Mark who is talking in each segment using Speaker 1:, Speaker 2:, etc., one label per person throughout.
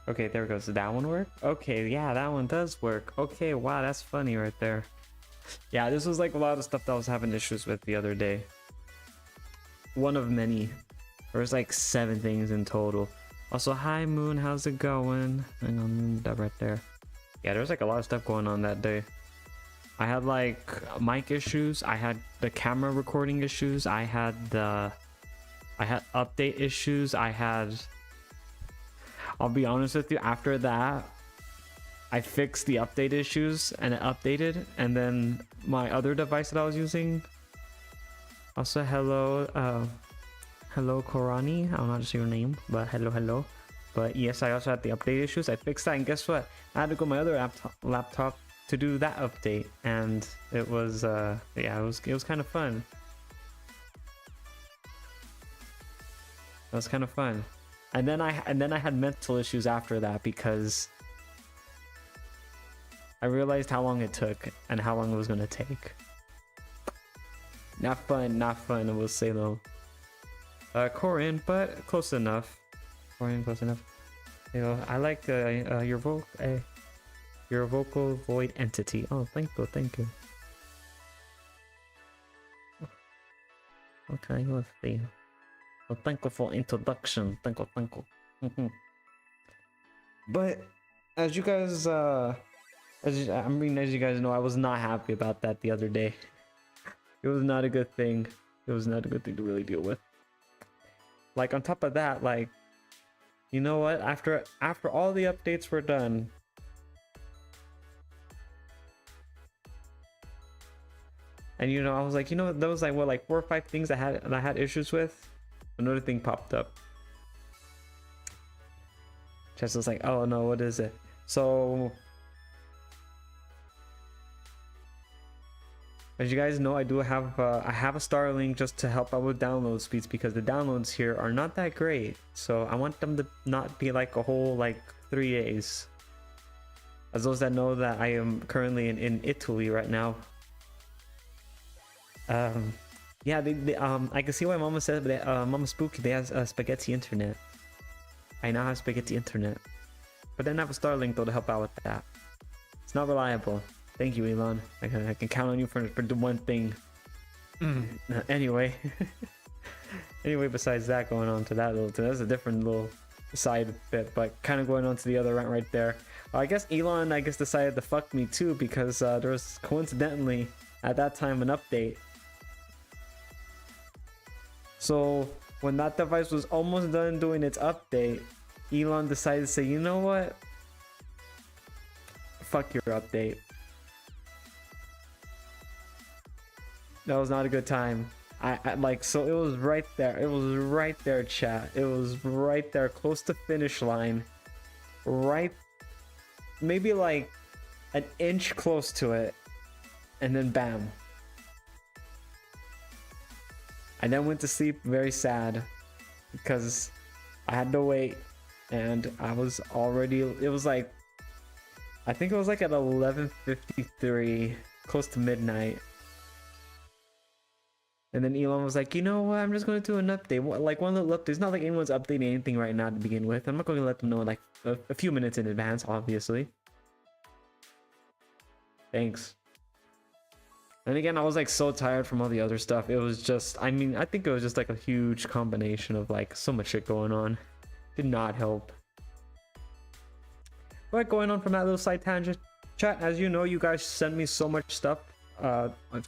Speaker 1: Okay, there it goes. Did that one work? Okay, yeah, that one does work. Okay, wow, that's funny right there. Yeah, this was like a lot of stuff that I was having issues with the other day. One of many. There was like 7 things in total. Also, hi Moon, how's it going? Hang on, that right there. Yeah, there was like a lot of stuff going on that day. I had like mic issues. I had the camera recording issues. I had update issues. I'll be honest with you, after that, I fixed the update issues and it updated. And then my other device that I was using. Also, hello, hello Korani. I'm not sure your name, but hello. But yes, I also had the update issues. I fixed that, and guess what? I had to go my other laptop to do that update, and it was yeah, it was kind of fun. It was kind of fun. And then I had mental issues after that because I realized how long it took and how long it was gonna take. Not fun, I will say though. Corin, but close enough. Corin, close enough. You know, I like your vocal void entity. Oh, thank you. Okay, let's see. Well, thank you for introduction. Thank you. But as you guys, as you guys know, I was not happy about that the other day. It was not a good thing. It was not a good thing to really deal with. Like on top of that, like, you know what? After all the updates were done, and you know, I was like, you know, those like what, like 4 or 5 things I had issues with. Another thing popped up. Chess was like, oh no, what is it? So, as you guys know, I do have I have a Starlink just to help out with download speeds because the downloads here are not that great. So I want them to not be like a whole like 3 days. As those that know that I am currently in Italy right now. Yeah, I can see why Mama said that Mama Spooky, they have spaghetti internet. I now have spaghetti internet. But then I have a Starlink though to help out with that. It's not reliable. Thank you, Elon. I can count on you for the one thing. Anyway. Anyway, besides that, going on to that little, that's a different little side bit, but kind of going on to the other rant right there. I guess Elon, decided to fuck me too because there was coincidentally at that time an update. So when that device was almost done doing its update, Elon decided to say, you know what? Fuck your update. That was not a good time. I like, so it was right there. It was right there, chat. It was right there, close to finish line. Right, maybe like an inch close to it. And then bam. I then went to sleep very sad because I had to wait, and I was already, it was like, I think it was like at 11:53, close to midnight. And then Elon was like, you know what, I'm just going to do an update, like one little update. It's not like anyone's updating anything right now to begin with. I'm not going to let them know like a few minutes in advance, obviously. Thanks. And again, I was like so tired from all the other stuff. It was just, I mean, I think it was just like a huge combination of like so much shit going on. Did not help. But going on from that little side tangent, chat, as you know, you guys sent me so much stuff,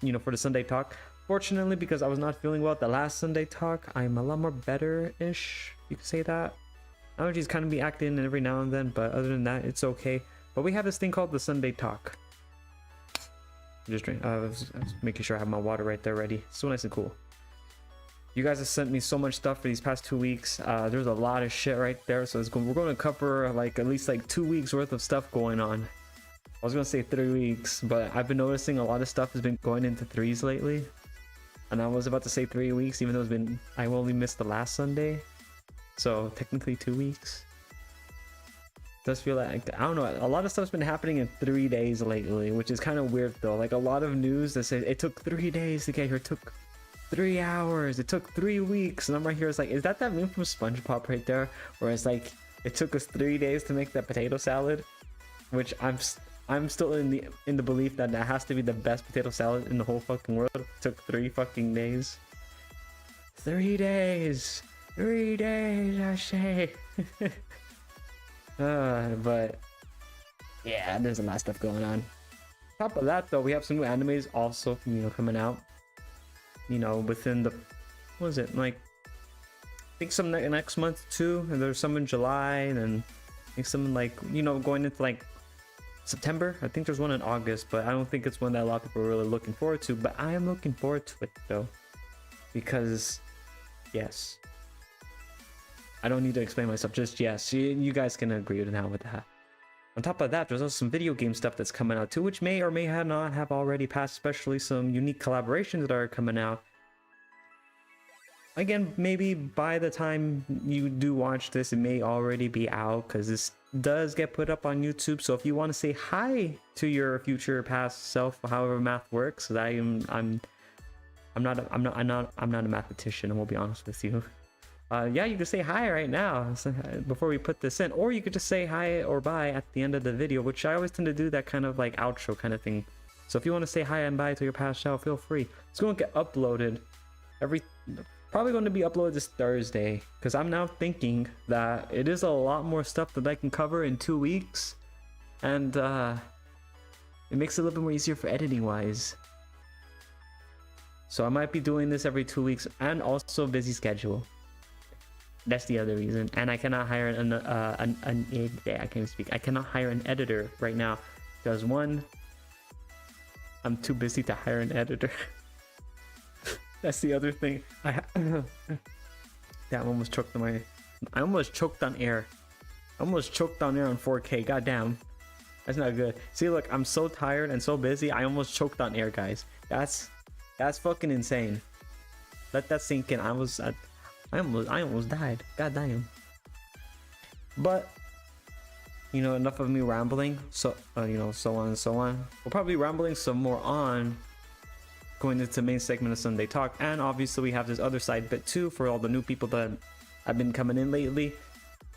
Speaker 1: you know, for the Sunday talk. Fortunately, because I was not feeling well at the last Sunday talk, I'm a lot more better-ish, you could say that. Allergies kind of be acting every now and then, but other than that, it's okay. But we have this thing called the Sunday talk. Just drink. I was making sure I have my water right there ready. So nice and cool. You guys have sent me so much stuff for these past 2 weeks. There's a lot of shit right there. So we're going to cover like at least like 2 weeks worth of stuff going on. I was going to say 3 weeks, but I've been noticing a lot of stuff has been going into threes lately. And I was about to say 3 weeks, even though I only missed the last Sunday. So technically 2 weeks. Does feel like, I don't know, a lot of stuff's been happening in 3 days lately, which is kind of weird though. Like a lot of news that says it took 3 days to get here, it took 3 hours, it took 3 weeks, and I'm right here, it's like, is that meme from SpongeBob right there, where it's like It took us 3 days to make that potato salad, which I'm still in the belief that that has to be the best potato salad in the whole fucking world. It took 3 fucking days. 3 days. 3 days, I say. But yeah, there's a lot of stuff going on. Top of that though, we have some new animes also, coming out. Within the, what is it, like, I think some next month too, and there's some in July, and then I think some like, going into like September. I think there's one in August, but I don't think it's one that a lot of people are really looking forward to. But I am looking forward to it though, because yes, I don't need to explain myself. Just yes, you guys can agree now with that. On top of that, there's also some video game stuff that's coming out too, which may or may not have already passed, especially some unique collaborations that are coming out. Again, maybe by the time you do watch this, it may already be out, because this does get put up on YouTube. So if you want to say hi to your future past self, however math works, because I'm not a mathematician, I will be honest with you. Yeah, you can say hi right now before we put this in, or you could just say hi or bye at the end of the video, which I always tend to do that kind of like outro kind of thing. So if you want to say hi and bye to your past self, feel free. It's going to get uploaded probably going to be uploaded this Thursday, because I'm now thinking that it is a lot more stuff that I can cover in 2 weeks, and it makes it a little bit more easier for editing wise. So I might be doing this every 2 weeks, and also busy schedule. That's the other reason. And I cannot hire I can't speak. I cannot hire an editor right now because one, I'm too busy to hire an editor. That's the other thing. Damn, I almost choked on I almost choked on air. I almost choked on air on 4K. Goddamn. That's not good. See, look, I'm so tired and so busy. I almost choked on air, guys. That's fucking insane. Let that sink in. I almost died. God damn. But enough of me rambling. So so on and so on. We'll probably be rambling some more on going into the main segment of Sunday Talk, and obviously we have this other side bit too for all the new people that have been coming in lately.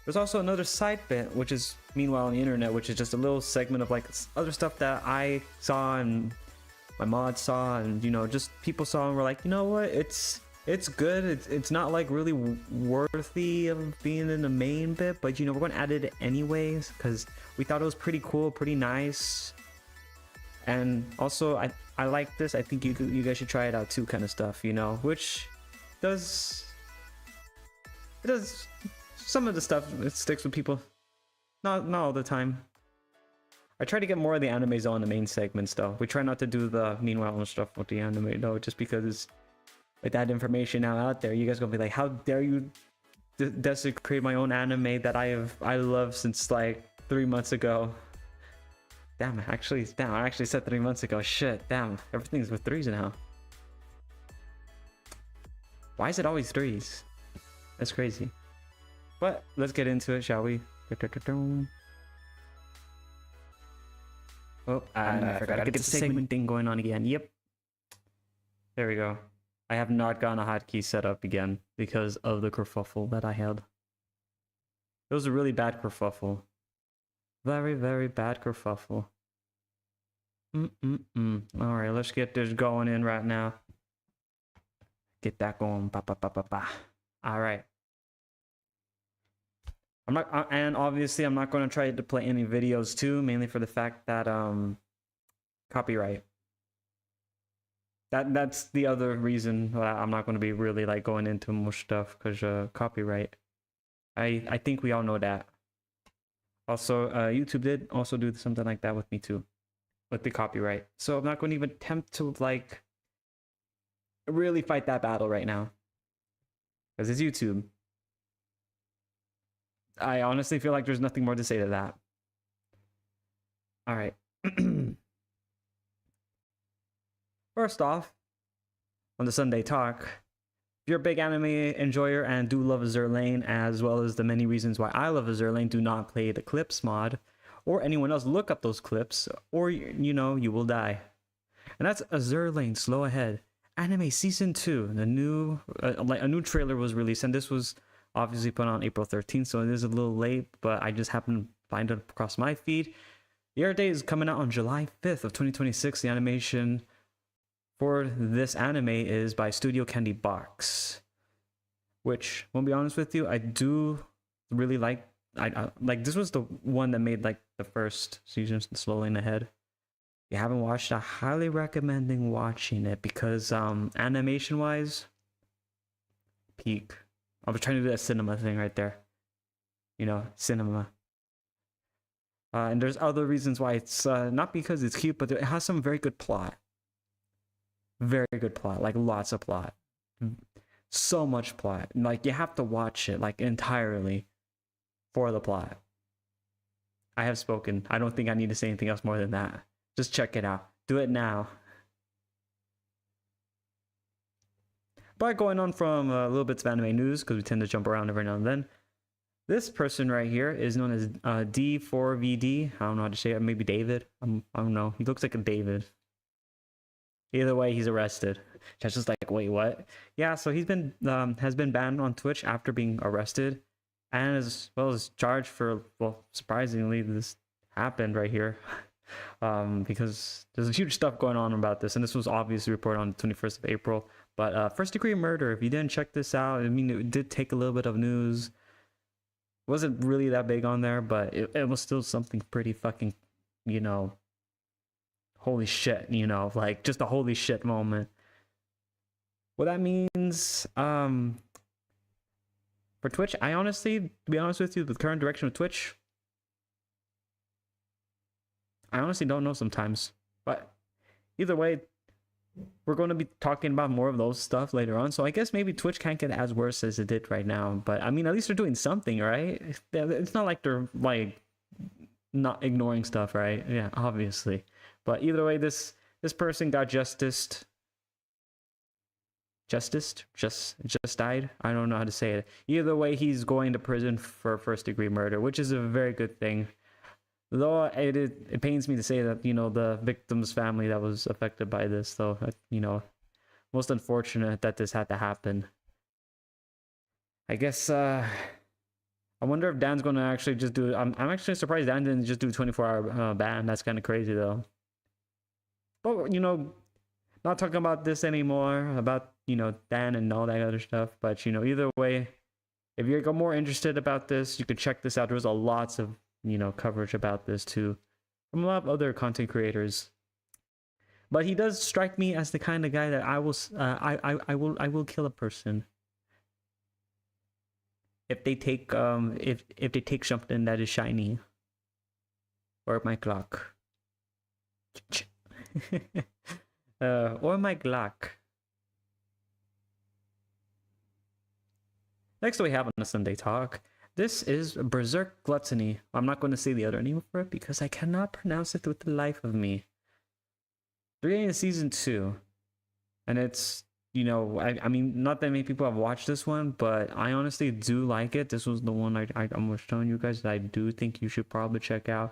Speaker 1: There's also another side bit, which is Meanwhile on the Internet, which is just a little segment of like other stuff that I saw and my mod saw, and just people saw and were like, you know what, it's good. It's not like really worthy of being in the main bit, but we're gonna add it anyways because we thought it was pretty cool, pretty nice. And also I like this. I think you guys should try it out too, kind of stuff, which does some of the stuff, it sticks with people, not all the time. I try to get more of the animes on the main segments though. We try not to do the Meanwhile and stuff with the anime though, just because with that information now out there, you guys gonna be like, how dare you desecrate my own anime that I love since like 3 months ago. Damn, I actually said 3 months ago. Shit, damn, everything's with 3s now. Why is it always 3s? That's crazy. But let's get into it, shall we? Oh, and I forgot to get the segment thing going on again. Yep. There we go. I have not gotten a hotkey set up again because of the kerfuffle that I had. It was a really bad kerfuffle. Very, very bad kerfuffle. Alright, let's get this going in right now. Get that going. Alright. And obviously I'm not going to try to play any videos too, mainly for the fact that copyright. That's the other reason why I'm not going to be really like going into more stuff, because copyright. I think we all know that. Also, YouTube did also do something like that with me too, with the copyright. So I'm not going to even attempt to like really fight that battle right now, because it's YouTube. I honestly feel like there's nothing more to say to that. All right. First off, on the Sunday Talk, if you're a big anime enjoyer and do love Azur Lane, as well as the many reasons why I love Azur Lane, do not play the clips mod, or anyone else look up those clips, or you will die. And that's Azur Lane Slow Ahead Anime Season 2. The new a new trailer was released, and this was obviously put on April 13th, so it is a little late, but I just happened to find it across my feed. The air date is coming out on July 5th of 2026. The animation for this anime is by Studio Candy Box, which, I'll be honest with you, I do really like. I like, this was the one that made like the first season, Slowly in Ahead. If you haven't watched, I highly recommending watching it because animation wise, peak. I was trying to do that cinema thing right there, you know, cinema. And there's other reasons why it's not because it's cute, but it has some very good plot. Very good plot, like lots of plot, so much plot. Like you have to watch it like entirely for the plot. I have spoken. I don't think I need to say anything else more than that. Just check it out. Do it now. But going on from little bits of anime news, because we tend to jump around every now and then. This person right here is known as D4VD. I don't know how to say it. Maybe David. I don't know. He looks like a David. Either way, he's arrested. Just like, wait, what? Yeah, so he's been has been banned on Twitch after being arrested, and as well as charged for, well, surprisingly, this happened right here. Because there's huge stuff going on about this, and this was obviously reported on the 21st of April. But first degree murder, if you didn't check this out, I mean, it did take a little bit of news. It wasn't really that big on there, but it was still something pretty fucking, you know, holy shit, you know, like just a holy shit moment. What that means, for Twitch, I honestly, to be honest with you, the current direction of Twitch, I honestly don't know sometimes. But either way, we're going to be talking about more of those stuff later on. So I guess maybe Twitch can't get as worse as it did right now. But I mean, at least they're doing something, right? It's not like they're like not ignoring stuff, right? Yeah, obviously. But either way, this person got just died. I don't know how to say it. Either way, he's going to prison for first degree murder, which is a very good thing. Though it pains me to say that, you know, the victim's family that was affected by this, though, you know, most unfortunate that this had to happen. I guess I wonder if Dan's gonna actually just do. I'm actually surprised Dan didn't just do 24-hour ban. That's kind of crazy though. But you know, not talking about this anymore, about, you know, Dan and all that other stuff. But you know, either way, if you're more interested about this, you can check this out. There's a lots of, you know, coverage about this too from a lot of other content creators. But he does strike me as the kind of guy that I will kill a person if they take if they take something that is shiny or my Glock. Or my Glock. Next we have on the Sunday Talk. This is Berserk Gluttony. I'm not going to say the other name for it because I cannot pronounce it with the life of me. 3 in season 2. And it's, you know, I mean, not that many people have watched this one, but I honestly do like it. This was the one I was telling you guys that I do think you should probably check out.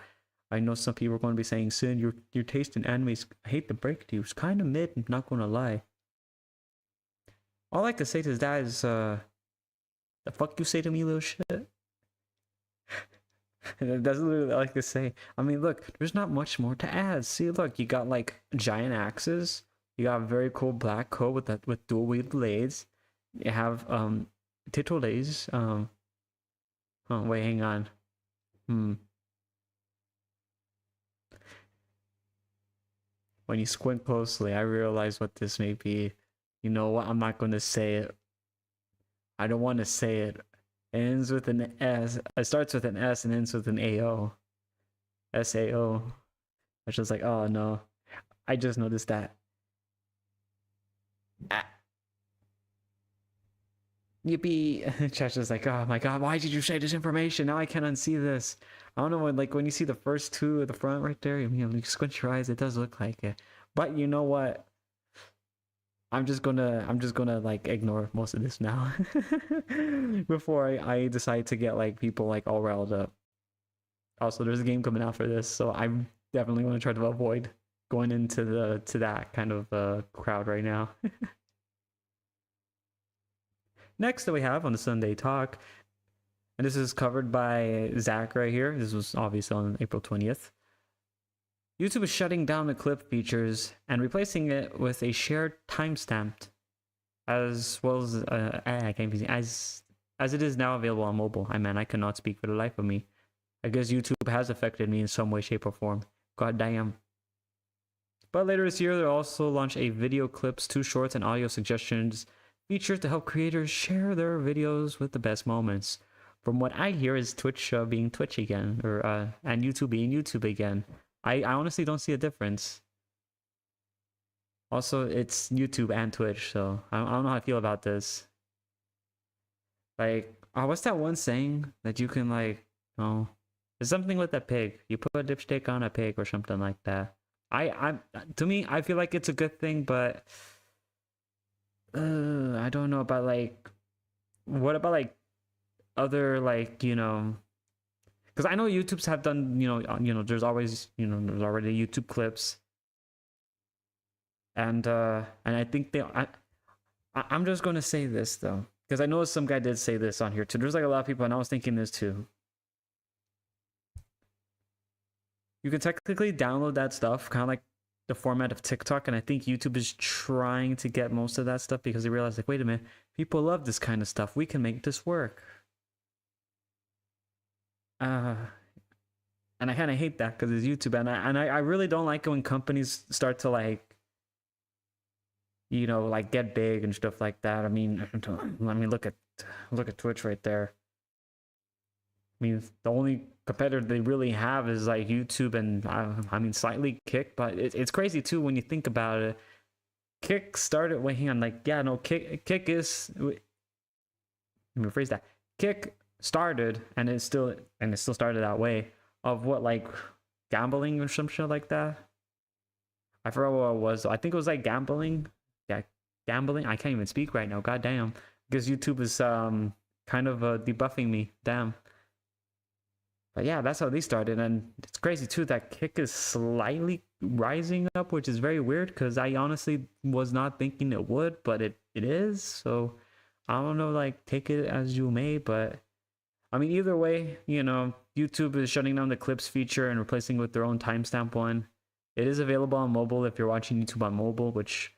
Speaker 1: I know some people are going to be saying, Sin, your taste in animes, I hate to break it to you, it's kind of mid, I'm not going to lie. All I like to say to that is, the fuck you say to me, little shit? That's literally what I like to say. I mean, look, there's not much more to add. See, look, you got like giant axes. You got a very cool black coat with dual wield blades. You have titulays. Oh wait, hang on. When you squint closely, I realize what this may be. You know what? I'm not going to say it. I don't want to say it. It ends with an S. It starts with an S and ends with an AO. SAO. I was just like, oh no. I just noticed that. Ah. Yippee. Chat's just like, oh my god, why did you say this information? Now I can't unsee this. I don't know, when you see the first two at the front right there, you know, you squint your eyes, it does look like it. But you know what? I'm just gonna like ignore most of this now before I decide to get like people like all riled up. Also, there's a game coming out for this, so I'm definitely gonna try to avoid going into that kind of crowd right now. Next that we have on the Sunday Talk, and this is covered by Zach right here. This was obviously on April 20th. YouTube is shutting down the clip features and replacing it with a shared timestamp, as well as I can't be as it is now available on mobile. I cannot speak for the life of me. I guess YouTube has affected me in some way, shape, or form. God damn. But later this year, they'll also launch a video clips, 2 shorts, and audio suggestions feature to help creators share their videos with the best moments. From what I hear is Twitch being Twitch again, or and YouTube being YouTube again. I honestly don't see a difference. Also, it's YouTube and Twitch, so I don't know how I feel about this. Like, what's that one saying that you can, like, oh, there's something with a pig. You put a dipstick on a pig or something like that. To me, I feel like it's a good thing, but I don't know about, like, what about, like, other, like, you know, because I know YouTube's have done, there's always, there's already YouTube clips, and I think I'm just gonna say this though, because I know some guy did say this on here too. There's like a lot of people, and I was thinking this too. You can technically download that stuff, kind of like the format of TikTok, and I think YouTube is trying to get most of that stuff because they realize, like, wait a minute, people love this kind of stuff. We can make this work. And I kind of hate that because it's YouTube, and I really don't like it when companies start to, like, like, get big and stuff like that. I mean, look at Twitch right there. I mean, the only competitor they really have is, like, YouTube and I mean slightly Kick, but it's crazy too when you think about it. Kick started, wait, hang on, like, yeah, no, Kick is, let me rephrase that. Kick started, and it still started that way, of what, like, gambling or some shit like that. I forgot what it was. I think it was like gambling. Yeah, gambling. I can't even speak right now. God damn. Because YouTube is kind of debuffing me. Damn. But yeah, that's how they started, and it's crazy too that Kick is slightly rising up, which is very weird because I honestly was not thinking it would, but it is. So I don't know, like, take it as you may, but I mean, either way, YouTube is shutting down the clips feature and replacing it with their own timestamp one. It is available on mobile if you're watching YouTube on mobile, which,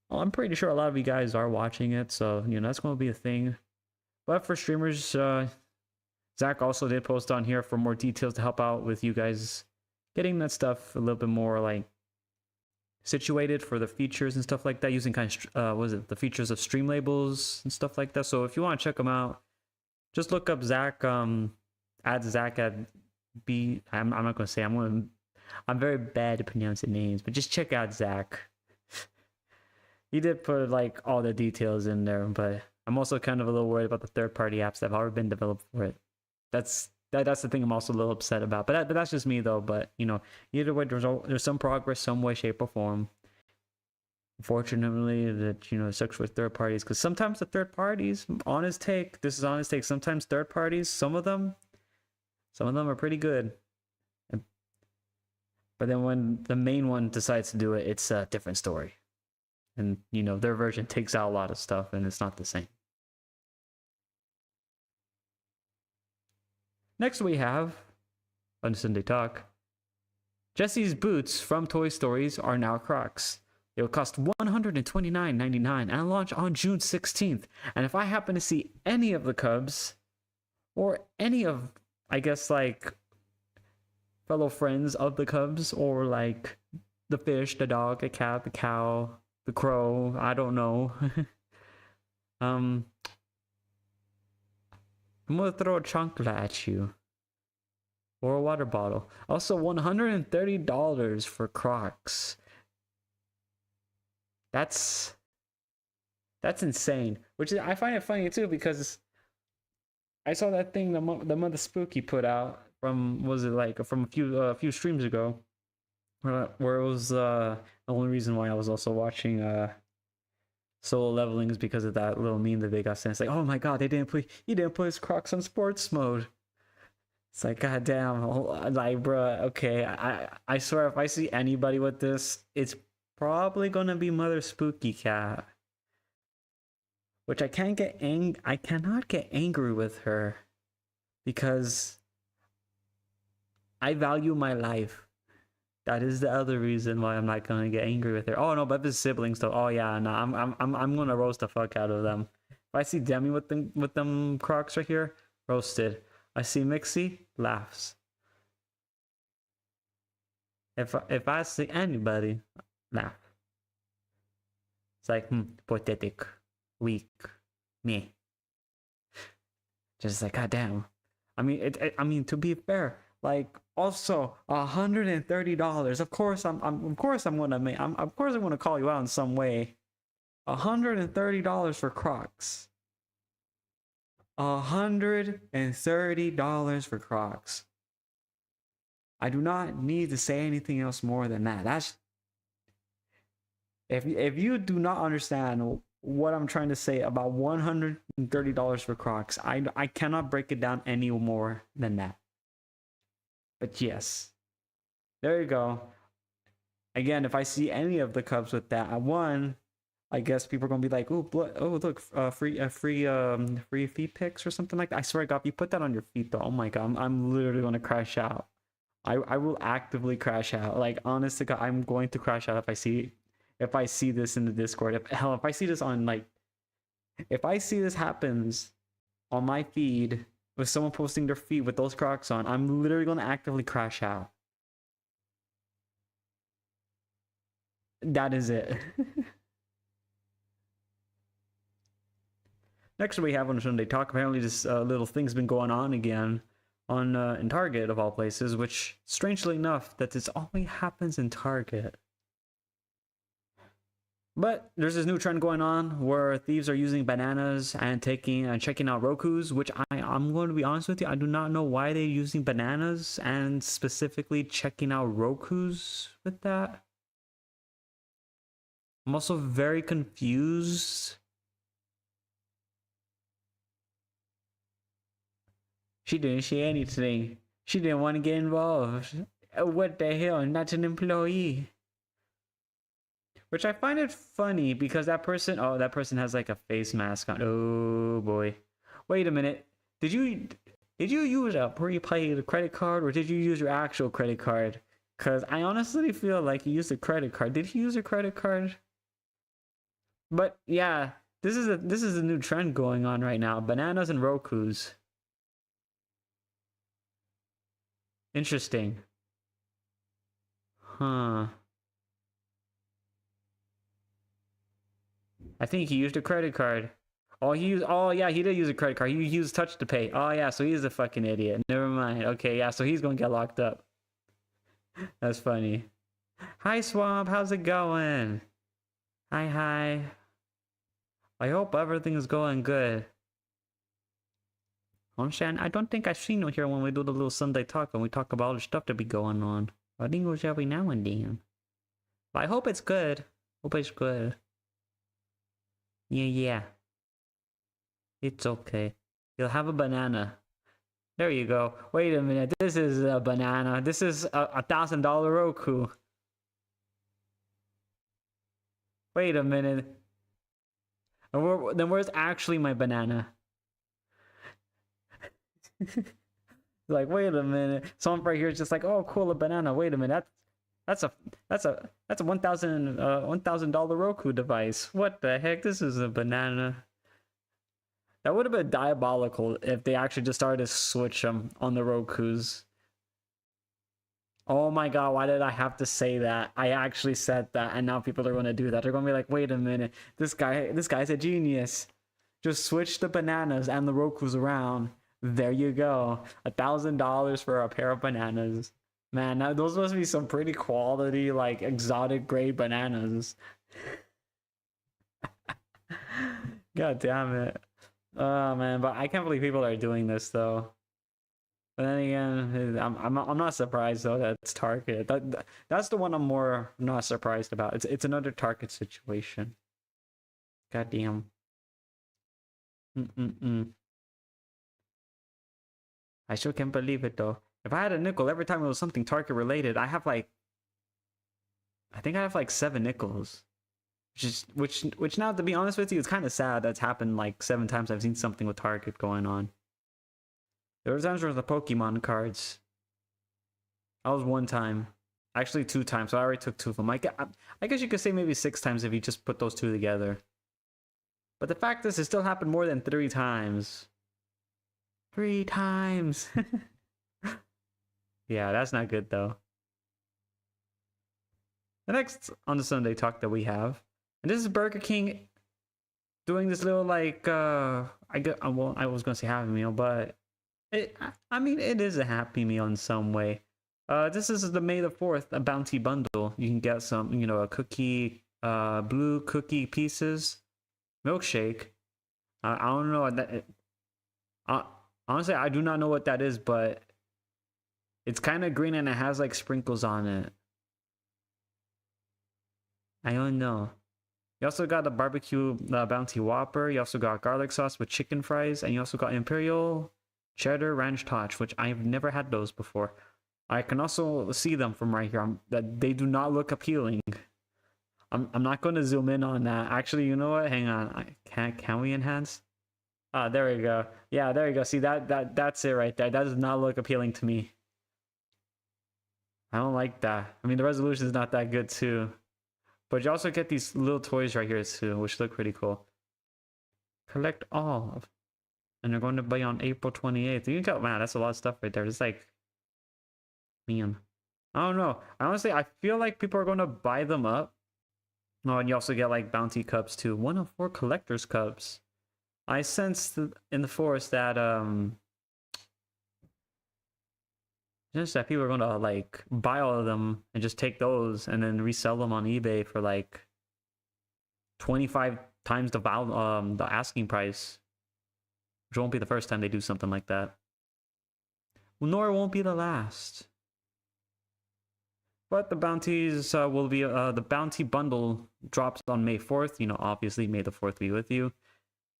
Speaker 1: well, I'm pretty sure a lot of you guys are watching it, so that's going to be a thing. But for streamers, Zach also did post on here for more details to help out with you guys getting that stuff a little bit more, like, situated for the features and stuff like that, using kind of the features of stream labels and stuff like that. So if you want to check them out, just look up Zach, add Zach at B. I'm not gonna say, I'm very bad at pronouncing names, but just check out Zach. He did put, like, all the details in there, but I'm also kind of a little worried about the third-party apps that have already been developed for it. That's the thing I'm also a little upset about. But that's just me though. But either way, there's some progress, some way, shape, or form. Unfortunately, that it sucks with third parties, because sometimes the third parties, honest take, sometimes third parties, some of them are pretty good, but then when the main one decides to do it, it's a different story, and their version takes out a lot of stuff, and it's not the same. Next we have on Sunday Talk, Jesse's boots from Toy Stories are now Crocs. It will cost $129.99 and launch on June 16th. And if I happen to see any of the Cubs, or any of, I guess, like, fellow friends of the Cubs, or, like, the fish, the dog, the cat, the cow, the crow, I don't know. I'm gonna throw a chancla at you. Or a water bottle. Also, $130 for Crocs. That's insane. Which is, I find it funny too, because I saw that thing the month of Spooky put out from, was it like from a few streams ago, where it was the only reason why I was also watching Solo Leveling is because of that little meme that they got sent. It's like, oh my god, he didn't put his Crocs on sports mode. It's like, god damn, like, bruh, okay, I swear if I see anybody with this, it's probably gonna be Mother Spooky Cat. which I cannot get angry with her because I value my life. That is the other reason why I'm not gonna get angry with her. Oh no, but if it's siblings though, oh yeah, no, I'm gonna roast the fuck out of them. If I see Demi with them Crocs right here, roasted. I see Mixie, laughs. If I see anybody, laugh. It's like, pathetic, weak, me. Just like, goddamn. I mean, to be fair, like, also $130. Of course, I'm gonna call you out in some way. $130 for Crocs. $130 for Crocs. I do not need to say anything else more than that. That's if you do not understand what I'm trying to say about $130 for Crocs, I cannot break it down any more than that. But yes, there you go. Again, if I see any of the Cubs with that, I guess people are gonna be like, "Oh, look, free feet pics or something like that." I swear to God, if you put that on your feet, though, oh my God, I'm literally gonna crash out. I will actively crash out. Like, honest to God, I'm going to crash out if I see this in the Discord. If I see this on if I see this happens on my feed with someone posting their feet with those Crocs on, I'm literally gonna actively crash out. That is it. Next we have on Sunday Talk. Apparently this little thing's been going on again on in Target of all places, which strangely enough that this only happens in Target. But there's this new trend going on where thieves are using bananas and checking out Roku's, which I'm going to be honest with you, I do not know why they're using bananas and specifically checking out Roku's with that. I'm also very confused. She didn't say anything. She didn't want to get involved. What the hell? Not an employee. Which I find it funny because that person has like a face mask on. Oh boy. Wait a minute. Did you use a prepaid credit card or did you use your actual credit card? Cause I honestly feel like you used a credit card. Did you use a credit card? But yeah, this is a new trend going on right now. Bananas and Roku's. Interesting. Huh. I think he used a credit card. Oh, yeah, he did use a credit card. He used Touch to Pay. Oh, yeah, so he's a fucking idiot. Never mind. Okay, yeah, so he's gonna get locked up. That's funny. Hi, Swamp. How's it going? Hi. I hope everything is going good. Shan, I don't think I've seen you here when we do the little Sunday talk and we talk about all the stuff that be going on. I think it was every now and then. But I hope it's good. Hope it's good. Yeah. It's okay. You'll have a banana. There you go. Wait a minute. This is a banana. This is a $1,000 Roku. Wait a minute. Then where's actually my banana? Like, wait a minute. Someone right here is just like, oh, cool, a banana. Wait a minute. That's a $1,000 Roku device. What the heck? This is a banana. That would have been diabolical if they actually just started to switch them on the Rokus. Oh my God, why did I have to say that? I actually said that, and now people are going to do that. They're going to be like, wait a minute, this guy's a genius. Just switch the bananas and the Rokus around. There you go. $1,000 for a pair of bananas. Man, now those must be some pretty quality, like, exotic grade bananas. God damn it. Oh man, but I can't believe people are doing this though. But then again, I'm not surprised though that it's Target. That's the one I'm more not surprised about. It's another Target situation. God damn. I sure can't believe it though. If I had a nickel every time it was something Target related, I think I have like 7 nickels.
Speaker 2: Which now, to be honest with you, it's kind of sad. That's happened like 7 times. I've seen something with Target going on. There were times where the Pokemon cards. That was 1 time. Actually 2 times. So I already took 2 of them. I guess you could say maybe 6 times if you just put those 2 together. But the fact is, it still happened more than 3 times. 3 times. Yeah, that's not good though. The next on the Sunday talk that we have, and this is Burger King doing this little like I was gonna say Happy Meal, but I mean it is a Happy Meal in some way. This is the May the 4th, a bounty bundle. You can get some, a cookie, blue cookie pieces, milkshake. I don't know that. Honestly, I do not know what that is, but it's kind of green and it has like sprinkles on it. I don't know. You also got the barbecue bounty whopper. You also got garlic sauce with chicken fries, and you also got imperial cheddar ranch tots, which I've never had those before. I can also see them from right here. That they do not look appealing. I'm not going to zoom in on that. Actually, you know what? Hang on. Can we enhance? Ah, there we go. Yeah, there you go. See that's it right there. That does not look appealing to me. I don't like that. I mean, the resolution is not that good too. But you also get these little toys right here too, which look pretty cool. Collect all. And they're going to be on April 28th. You can go, man, that's a lot of stuff right there. It's like, man. I don't know. Honestly, I feel like people are going to buy them up. Oh, and you also get like bounty cups too. 1 of 4 collector's cups. I sensed in the forest that just that people are gonna like buy all of them and just take those and then resell them on eBay for like 25 times the asking price. Which won't be the first time they do something like that. Nor won't be the last. But the bounties will be the bounty bundle drops on May 4th. Obviously May the 4th be with you.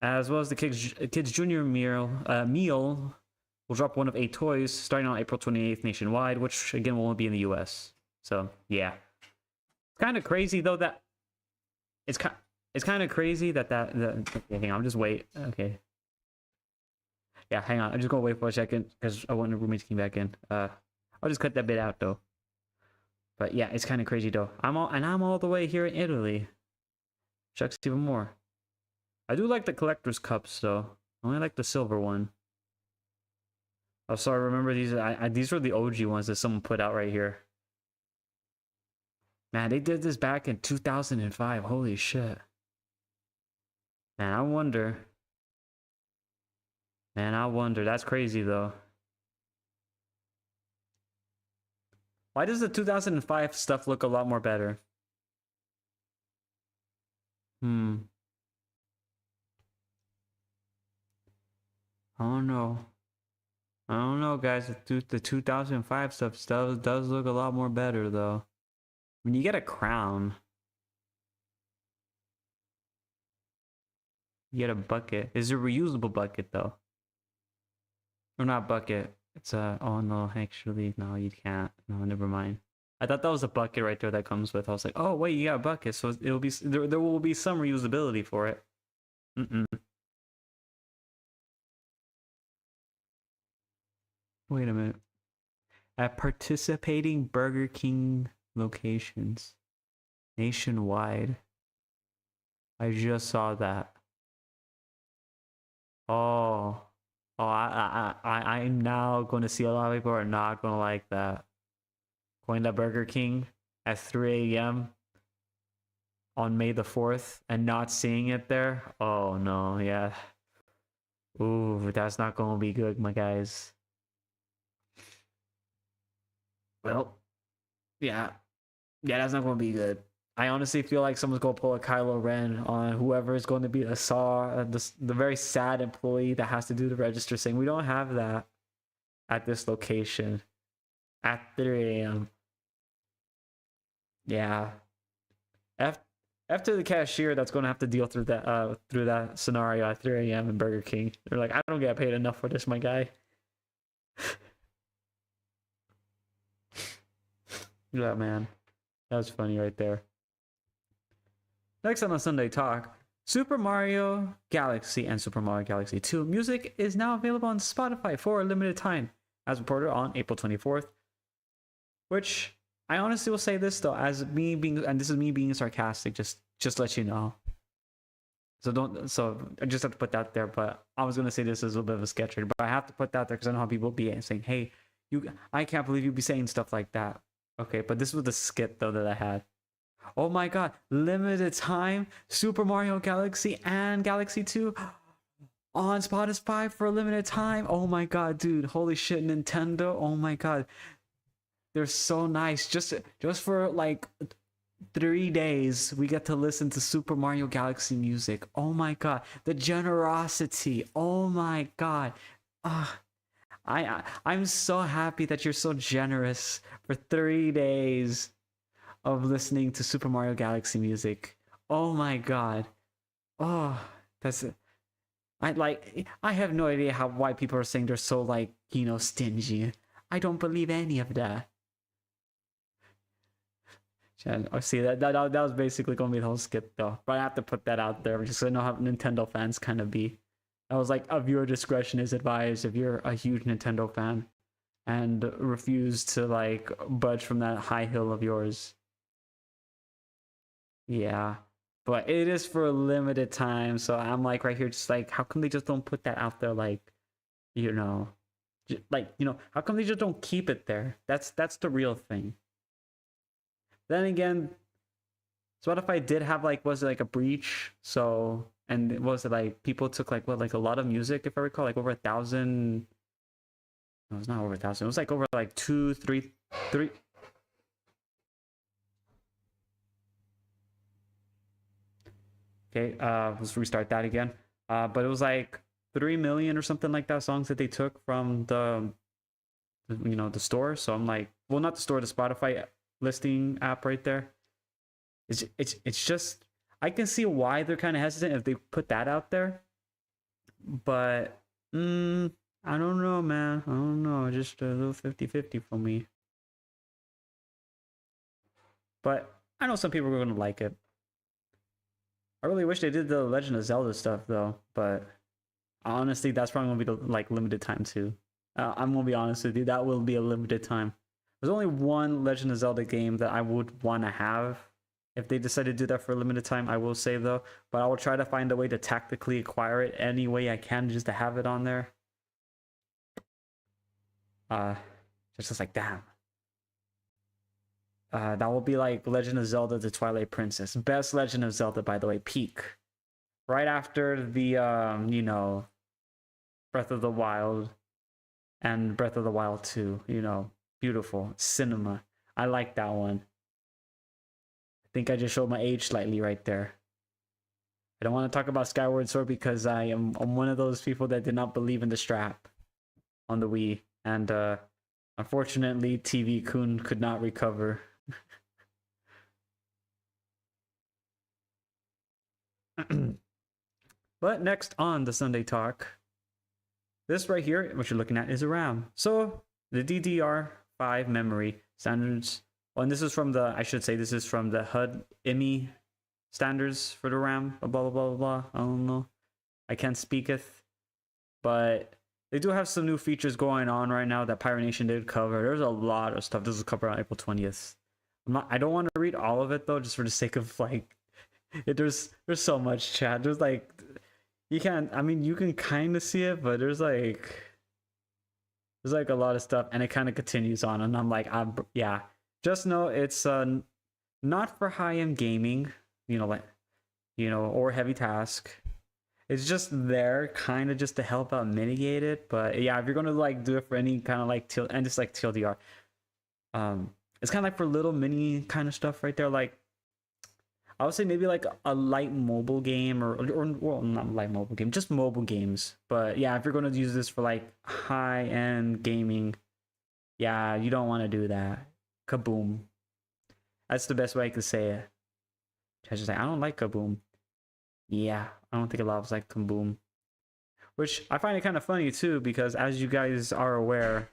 Speaker 2: As well as the kids junior meal will drop 1 of 8 toys starting on April 28th nationwide, which again won't be in the US. So yeah, it's kind of crazy though that it's kind of crazy that okay, hang on, just wait. Okay, yeah, hang on, I'm just gonna wait for a second because I want the roommates to come back in. I'll just cut that bit out though. But yeah, it's kind of crazy though. I'm all the way here in Italy. Checks even more. I do like the collector's cups though. I only like the silver one. Oh, sorry. Remember these? These were the OG ones that someone put out right here. Man, they did this back in 2005. Holy shit. Man, I wonder. That's crazy though. Why does the 2005 stuff look a lot more better? I don't know, guys. The 2005 stuff does look a lot more better, though. When you get a crown, you get a bucket. It's a reusable bucket, though. Or not bucket. It's a... Oh, no. Actually, no, you can't. No, never mind. I thought that was a bucket right there that comes with. I was like, oh, wait, you got a bucket. So it'll be... There will be some reusability for it. Wait a minute. At participating Burger King locations nationwide. I just saw that. I'm now going to see a lot of people are not going to like that. Going to Burger King at 3 a.m. on May the 4th and not seeing it there. Oh no, yeah. Ooh, that's not going to be good, my guys. Well, yeah, that's not going to be good. I honestly feel like someone's going to pull a Kylo Ren on whoever is going to be the the very sad employee that has to do the register, saying we don't have that at this location at 3 a.m. Yeah. After the cashier that's going to have to deal through that scenario at 3 a.m. in Burger King. They're like, I don't get paid enough for this, my guy. Yeah, man. That was funny right there. Next on the Sunday Talk, Super Mario Galaxy and Super Mario Galaxy 2 music is now available on Spotify for a limited time, as reported on April 24th. Which I honestly will say this though, as me being, and this is me being sarcastic, just let you know. So I just have to put that there. But I was gonna say this is a little bit of a sketch, but I have to put that there because I know how people be saying, "Hey, I can't believe you'd be saying stuff like that." Okay, but this was the skit though that I had. Oh my god, limited time Super Mario Galaxy and Galaxy 2 on Spotify for a limited time. Oh my god, dude, holy shit, Nintendo. Oh my god. They're so nice. Just for like 3 days we get to listen to Super Mario Galaxy music. Oh my god, the generosity. Oh my god. I'm so happy that you're so generous for 3 days of listening to Super Mario Galaxy music. Oh my god. Oh, that's I have no idea why people are saying they're so like, stingy. I don't believe any of that. I see that was basically gonna be the whole skit though, but I have to put that out there just so I know how Nintendo fans kind of be. I was like, of your discretion is advised if you're a huge Nintendo fan and refuse to like budge from that high hill of yours. Yeah, but it is for a limited time, so I'm like right here just like, how come they just don't put that out there, like, how come they just don't keep it there? That's the real thing. Then again, Spotify did have like, was it like a breach? So, and was it like people took like what, like a lot of music, if I recall, like over 1,000. No, it's not over 1,000. It was like over like 2, 3. Okay, let's restart that again. But it was like 3 million or something like that songs that they took from the store. So I'm like, well, not the store, the Spotify listing app right there. It's just, I can see why they're kind of hesitant if they put that out there, but I don't know, man. I don't know, just a little 50-50 for me. But I know some people are gonna like it. I really wish they did the Legend of Zelda stuff though, but honestly, that's probably gonna be the like limited time too. I'm gonna be honest with you, that will be a limited time. There's only one Legend of Zelda game that I would want to have. If they decide to do that for a limited time, I will say though, but I will try to find a way to tactically acquire it any way I can just to have it on there. Just like, damn. That will be like Legend of Zelda: The Twilight Princess. Best Legend of Zelda, by the way, peak. Right after the Breath of the Wild and Breath of the Wild 2, beautiful cinema. I like that one. Think I just showed my age slightly right there. I don't want to talk about Skyward Sword because I'm one of those people that did not believe in the strap on the Wii, and unfortunately TV Kun could not recover. But next on the Sunday Talk, this right here, what you're looking at, is a RAM. So the DDR5 memory standards. Well, and this is from the, I should say, this is from the HUD IMI standards for the RAM. Blah blah blah blah. I don't know. I can't speaketh, but they do have some new features going on right now that Pirate Nation did cover. There's a lot of stuff. This is covered on April 20th. I don't want to read all of it though, just for the sake of like, there's so much chat. There's like, you can't. I mean, you can kind of see it, but there's like a lot of stuff, and it kind of continues on. And I'm like, yeah. Just know it's not for high-end gaming, or heavy task. It's just there, kind of just to help out mitigate it. But yeah, if you're gonna like do it for any kind of like and just like TLDR, it's kind of like for little mini kind of stuff right there. Like, I would say maybe like a light mobile game or well, not light mobile game, just mobile games. But yeah, if you're gonna use this for like high-end gaming, yeah, you don't want to do that. Kaboom. That's the best way I could say it. I just like, I don't like Kaboom. Yeah, I don't think a lot of us like Kaboom. Which I find it kind of funny too, because as you guys are aware,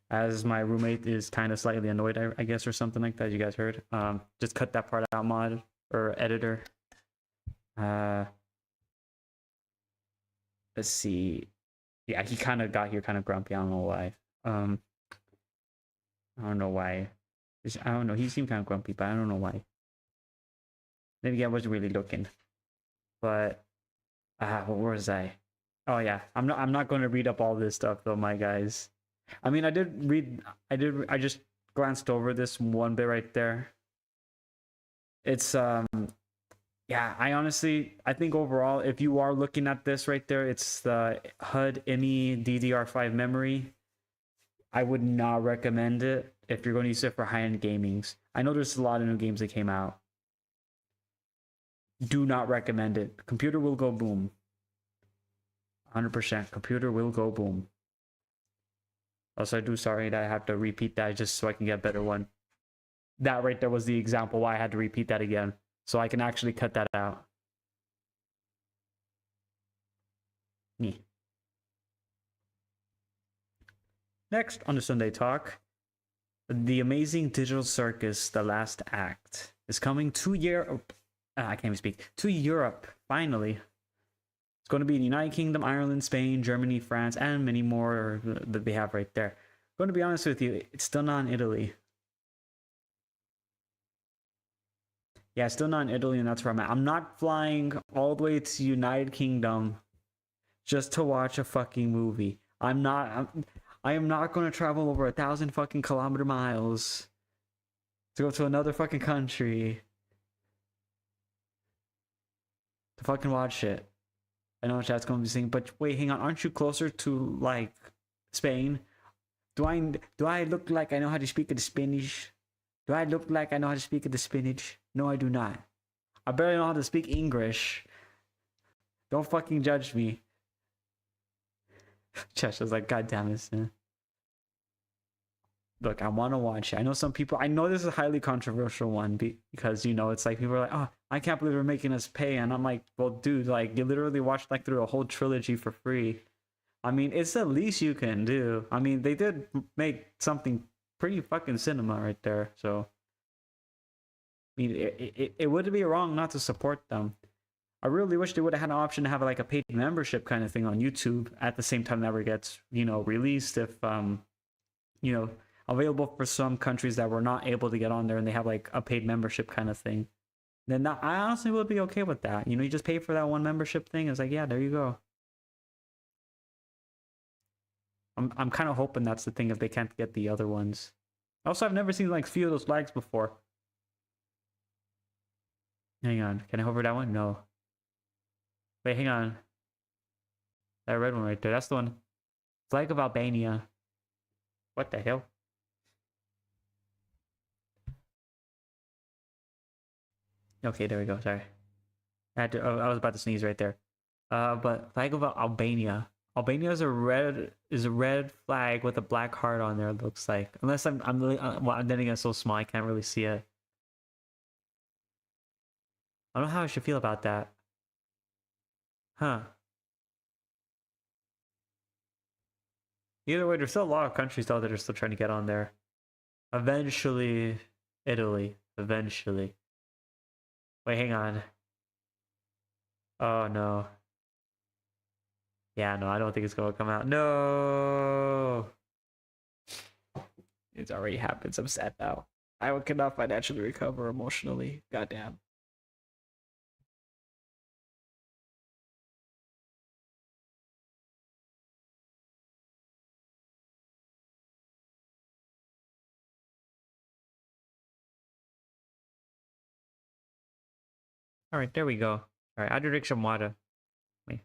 Speaker 2: as my roommate is kind of slightly annoyed, I guess, or something like that. You guys heard? Just cut that part out, mod. or editor. Uh, let's see. Yeah, he kind of got here kind of grumpy. I don't know why. Um, I don't know why. I don't know. He seemed kind of grumpy, but I don't know why. Maybe I wasn't really looking. But what was I? Oh yeah, I'm not going to read up all this stuff though, my guys. I mean, I just glanced over this one bit right there. It's yeah, I think overall, if you are looking at this right there, it's the HUD ME DDR5 memory. I would not recommend it if you're going to use it for high-end gamings. I know there's a lot of new games that came out. Do not recommend it. Computer will go boom. 100%. Computer will go boom. Also, I do sorry that I have to repeat that just so I can get a better one. That right there was the example why I had to repeat that again. So I can actually cut that out. Me. Next on the Sunday Talk, The Amazing Digital Circus, The Last Act, is coming to Europe. I can't even speak. To Europe, finally. It's going to be in the United Kingdom, Ireland, Spain, Germany, France, and many more that they have right there. Going to be honest with you, it's still not in Italy. Yeah, still not in Italy, and that's where I'm at. I'm not flying all the way to United Kingdom just to watch a fucking movie. I am not going to travel over 1,000 fucking kilometer miles to go to another fucking country to fucking watch it. I know what chat's going to be saying, but wait, hang on. Aren't you closer to like Spain? Do I look like I know how to speak the Spanish? Do I look like I know how to speak the spinach? No, I do not. I barely know how to speak English. Don't fucking judge me. Chesh was like, God damn it, man. Look, I want to watch it. I know some people, I know this is a highly controversial one because, you know, it's like people are like, oh, I can't believe they're making us pay. And I'm like, well, dude, like, you literally watched like through a whole trilogy for free. I mean, it's the least you can do. I mean, they did make something pretty fucking cinema right there. So, I mean, it would be wrong not to support them. I really wish they would have had an option to have like a paid membership kind of thing on YouTube at the same time that it gets, you know, released if, you know, available for some countries that were not able to get on there and they have like a paid membership kind of thing. Then that, I honestly would be okay with that. You know, you just pay for that one membership thing. It's like, yeah, there you go. I'm kind of hoping that's the thing if they can't get the other ones. Also, I've never seen like few of those flags before. Hang on, can I hover that one? No. Wait, hang on. That red one right there. That's the one. Flag of Albania. What the hell? Okay, there we go. Sorry. I was about to sneeze right there. But flag of Albania. Albania is a red flag with a black heart on there. It looks like, unless I'm really well, then again, it's so small I can't really see it. I don't know how I should feel about that. Huh. Either way, there's still a lot of countries though that are still trying to get on there. Eventually, Italy. Eventually. Wait, hang on. Oh no. Yeah, no, I don't think it's gonna come out. No. It's already happened. I'm sad now. I cannot financially recover emotionally. Goddamn. All right, there we go. All right, I drink some water. Wait.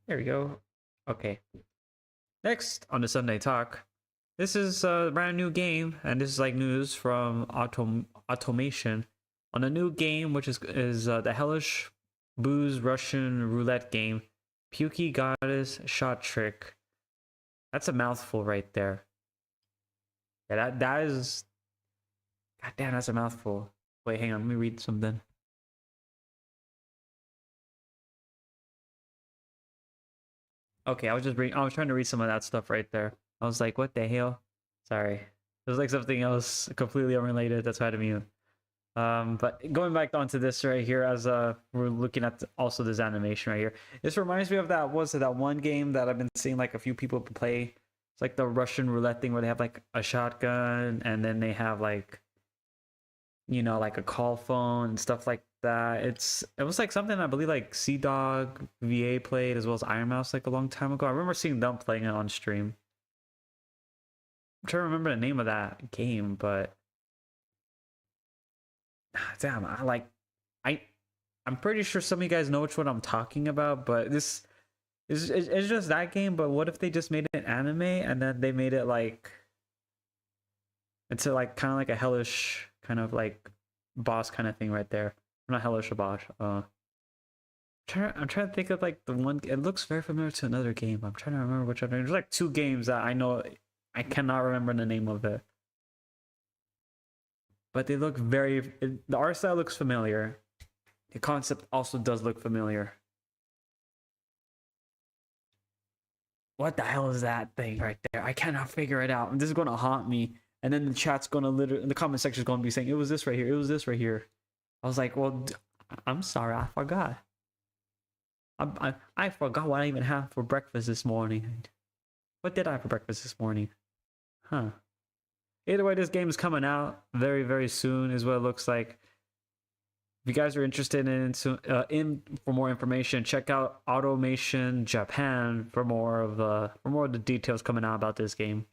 Speaker 2: There we go. Okay. Next on the Sunday Talk, this is a brand new game, and this is like news from Automation on a new game, which is the Hellish Booze Russian Roulette game, Pukey Goddess Shot Trick. That's a mouthful right there. Yeah, that is. God damn, that's a mouthful. Wait, hang on, let me read something. Okay, I was trying to read some of that stuff right there. I was like, what the hell? Sorry. It was like something else completely unrelated. That's why I had to mute. But going back onto this right here, as we're looking at also this animation right here, this reminds me of that one game that I've been seeing like a few people play. It's like the Russian roulette thing where they have like a shotgun and then they have like, you know, like a call phone and stuff like that. It was like something I believe like Sea Dog VA played as well as Iron Mouse like a long time ago. I remember seeing them playing it on stream. I'm trying to remember the name of that game, but damn, I I'm pretty sure some of you guys know which one I'm talking about, but this is it's just that game. But what if they just made an anime and then they made it like into like kind of like a hellish kind of like boss kind of thing right there? Not hellish or boss. I'm trying to think of like the one. It looks very familiar to another game. I'm trying to remember which one. There's like two games that I know. I cannot remember the name of it. But they look the art style looks familiar. The concept also does look familiar. What the hell is that thing right there? I cannot figure it out. And this is going to haunt me. And then the chat's going to literally, the comment section is going to be saying, it was this right here. It was this right here. I was like, well, I'm sorry. I forgot. I forgot what I even had for breakfast this morning. What did I have for breakfast this morning? Huh. Either way, this game is coming out very, very soon is what it looks like. If you guys are interested in for more information, check out Automation Japan for more of the details coming out about this game.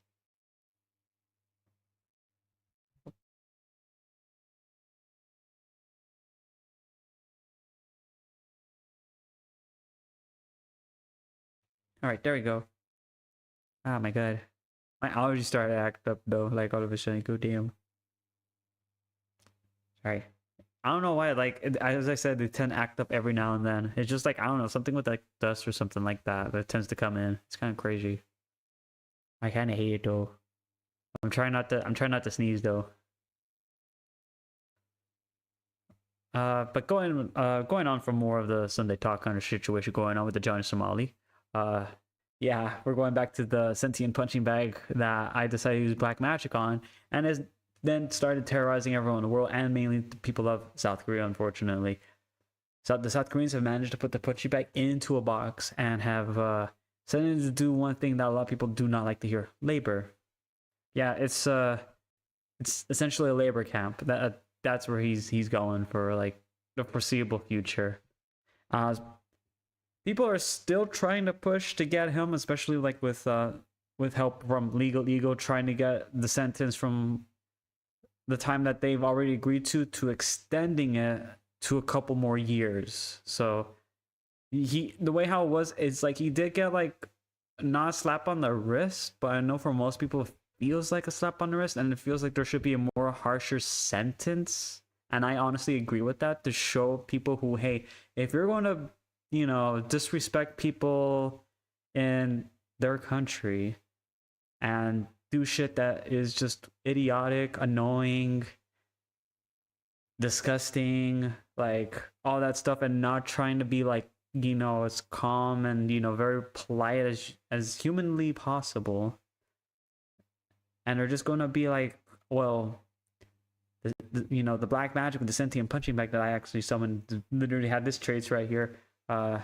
Speaker 2: All right, there we go. Oh my god, my allergies started to act up though. Like all of a sudden, go damn. Sorry. I don't know why, like, as I said, they tend to act up every now and then. It's just like, I don't know, something with like dust or something like that tends to come in. It's kind of crazy. I kind of hate it though. I'm trying not to sneeze though. But going on from more of the Sunday talk kind of situation going on with the Johnny Somali. Yeah, we're going back to the sentient punching bag that I decided to use black magic on, and has then started terrorizing everyone in the world, and mainly the people of South Korea, unfortunately. So the South Koreans have managed to put the punching bag into a box and have sent it to do one thing that a lot of people do not like to hear: labor. Yeah, it's essentially a labor camp. That's where he's going for like the foreseeable future. People are still trying to push to get him, especially like with help from Legal Eagle, trying to get the sentence from the time that they've already agreed to extending it to a couple more years. So the way how it was, it's like he did get like not a slap on the wrist, but I know for most people it feels like a slap on the wrist, and it feels like there should be a more harsher sentence. And I honestly agree with that, to show people who, hey, if you're going to, you know, disrespect people in their country and do shit that is just idiotic, annoying, disgusting, like all that stuff, and not trying to be like, you know, as calm and, you know, very polite as humanly possible, and they're just gonna be like, well, you know, the black magic with the sentient punching bag that I actually summoned literally had this traits right here. I'm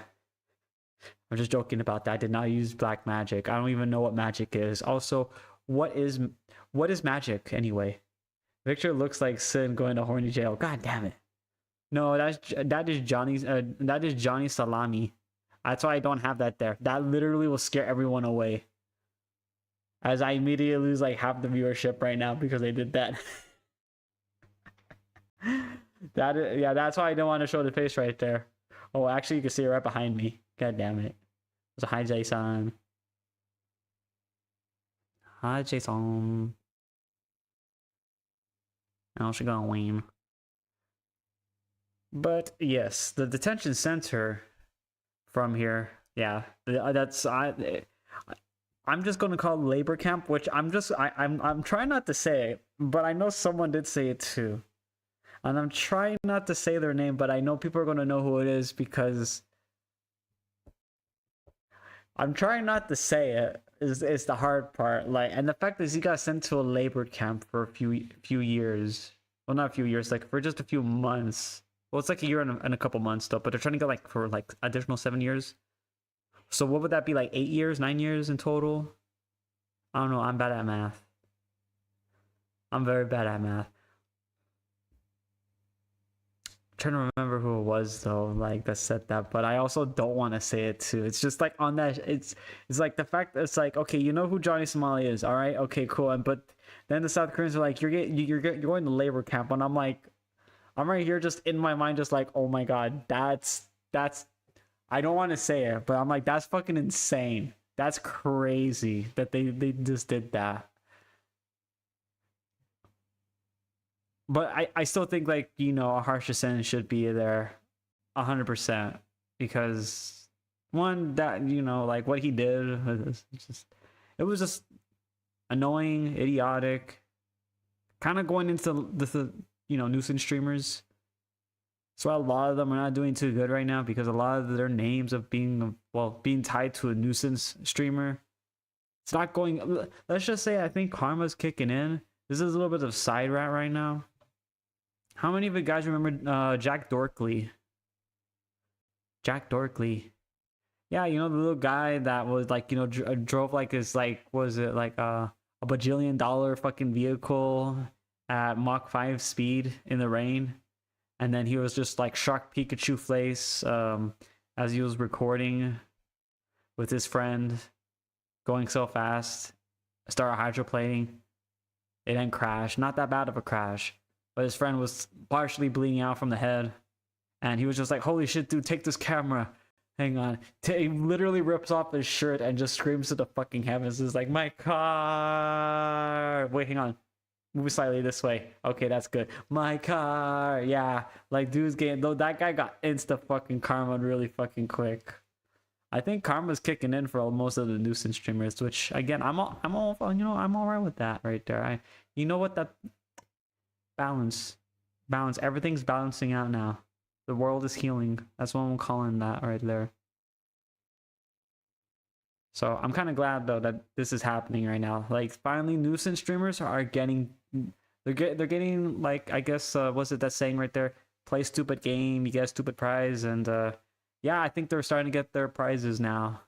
Speaker 2: just joking about that. I did not use black magic. I don't even know what magic is. Also, what is magic anyway? Victor looks like Sin going to horny jail. God damn it! No, that is Johnny Salami. That's why I don't have that there. That literally will scare everyone away. As I immediately lose like half the viewership right now because I did that. Yeah, that's why I don't want to show the face right there. Oh, actually, you can see it right behind me. God damn it. So hi, Jason. Hi, Jason. How's it going? But yes, the detention center from here, yeah, I'm just gonna call it labor camp, which I'm trying not to say it, but I know someone did say it too. And I'm trying not to say their name, but I know people are gonna know who it is because I'm trying not to say it, is the hard part. Like, and the fact is he got sent to a labor camp for a few years. Well, not a few years, like for just a few months. Well, it's like a year and a couple months though. But they're trying to get like for like additional 7 years. So what would that be, like 8 years, 9 years in total? I don't know. I'm bad at math. I'm very bad at math. Trying to remember who it was though, like that said that, but I also don't want to say it too. It's just like on that, it's like the fact that it's like, okay, you know who Johnny Somali is, all right, okay, cool, and but then the South Koreans are like, you're going to labor camp, and I'm like, I'm right here just in my mind, just like, oh my god, that's I don't want to say it, but I'm like, that's fucking insane. That's crazy that they just did that. But I still think like, you know, a harsher sentence should be there 100% because one, that, you know, like what he did was just, it was just annoying, idiotic, kind of going into the you know, nuisance streamers. So a lot of them are not doing too good right now because a lot of their names of being, well, being tied to a nuisance streamer, it's not going. Let's just say I think karma's kicking in. This is a little bit of side rat right now. How many of you guys remember Jack Dorkley? Jack Dorkley. Yeah, you know, the little guy that was like, you know, drove like his, like, was it like a bajillion-dollar fucking vehicle at Mach 5 speed in the rain? And then he was just like shocked Pikachu face as he was recording with his friend, going so fast, started hydroplaning. It then crashed. Not that bad of a crash, but his friend was partially bleeding out from the head. And he was just like, holy shit, dude, take this camera. Hang on. He literally rips off his shirt and just screams to the fucking heavens. It's like, my car. Wait, hang on. Move slightly this way. Okay, that's good. My car. Yeah. Like, dude's getting, though, that guy got insta fucking karma really fucking quick. I think karma's kicking in for most of the nuisance streamers, which again, I'm all, you know, I'm all right with that right there. You know what, that balance, everything's balancing out now. The world is healing. That's what I'm calling that right there. So I'm kind of glad though that this is happening right now. Like finally, nuisance streamers are getting, they're getting like, I guess what's it that saying right there? Play stupid game, you get a stupid prize, and yeah, I think they're starting to get their prizes now.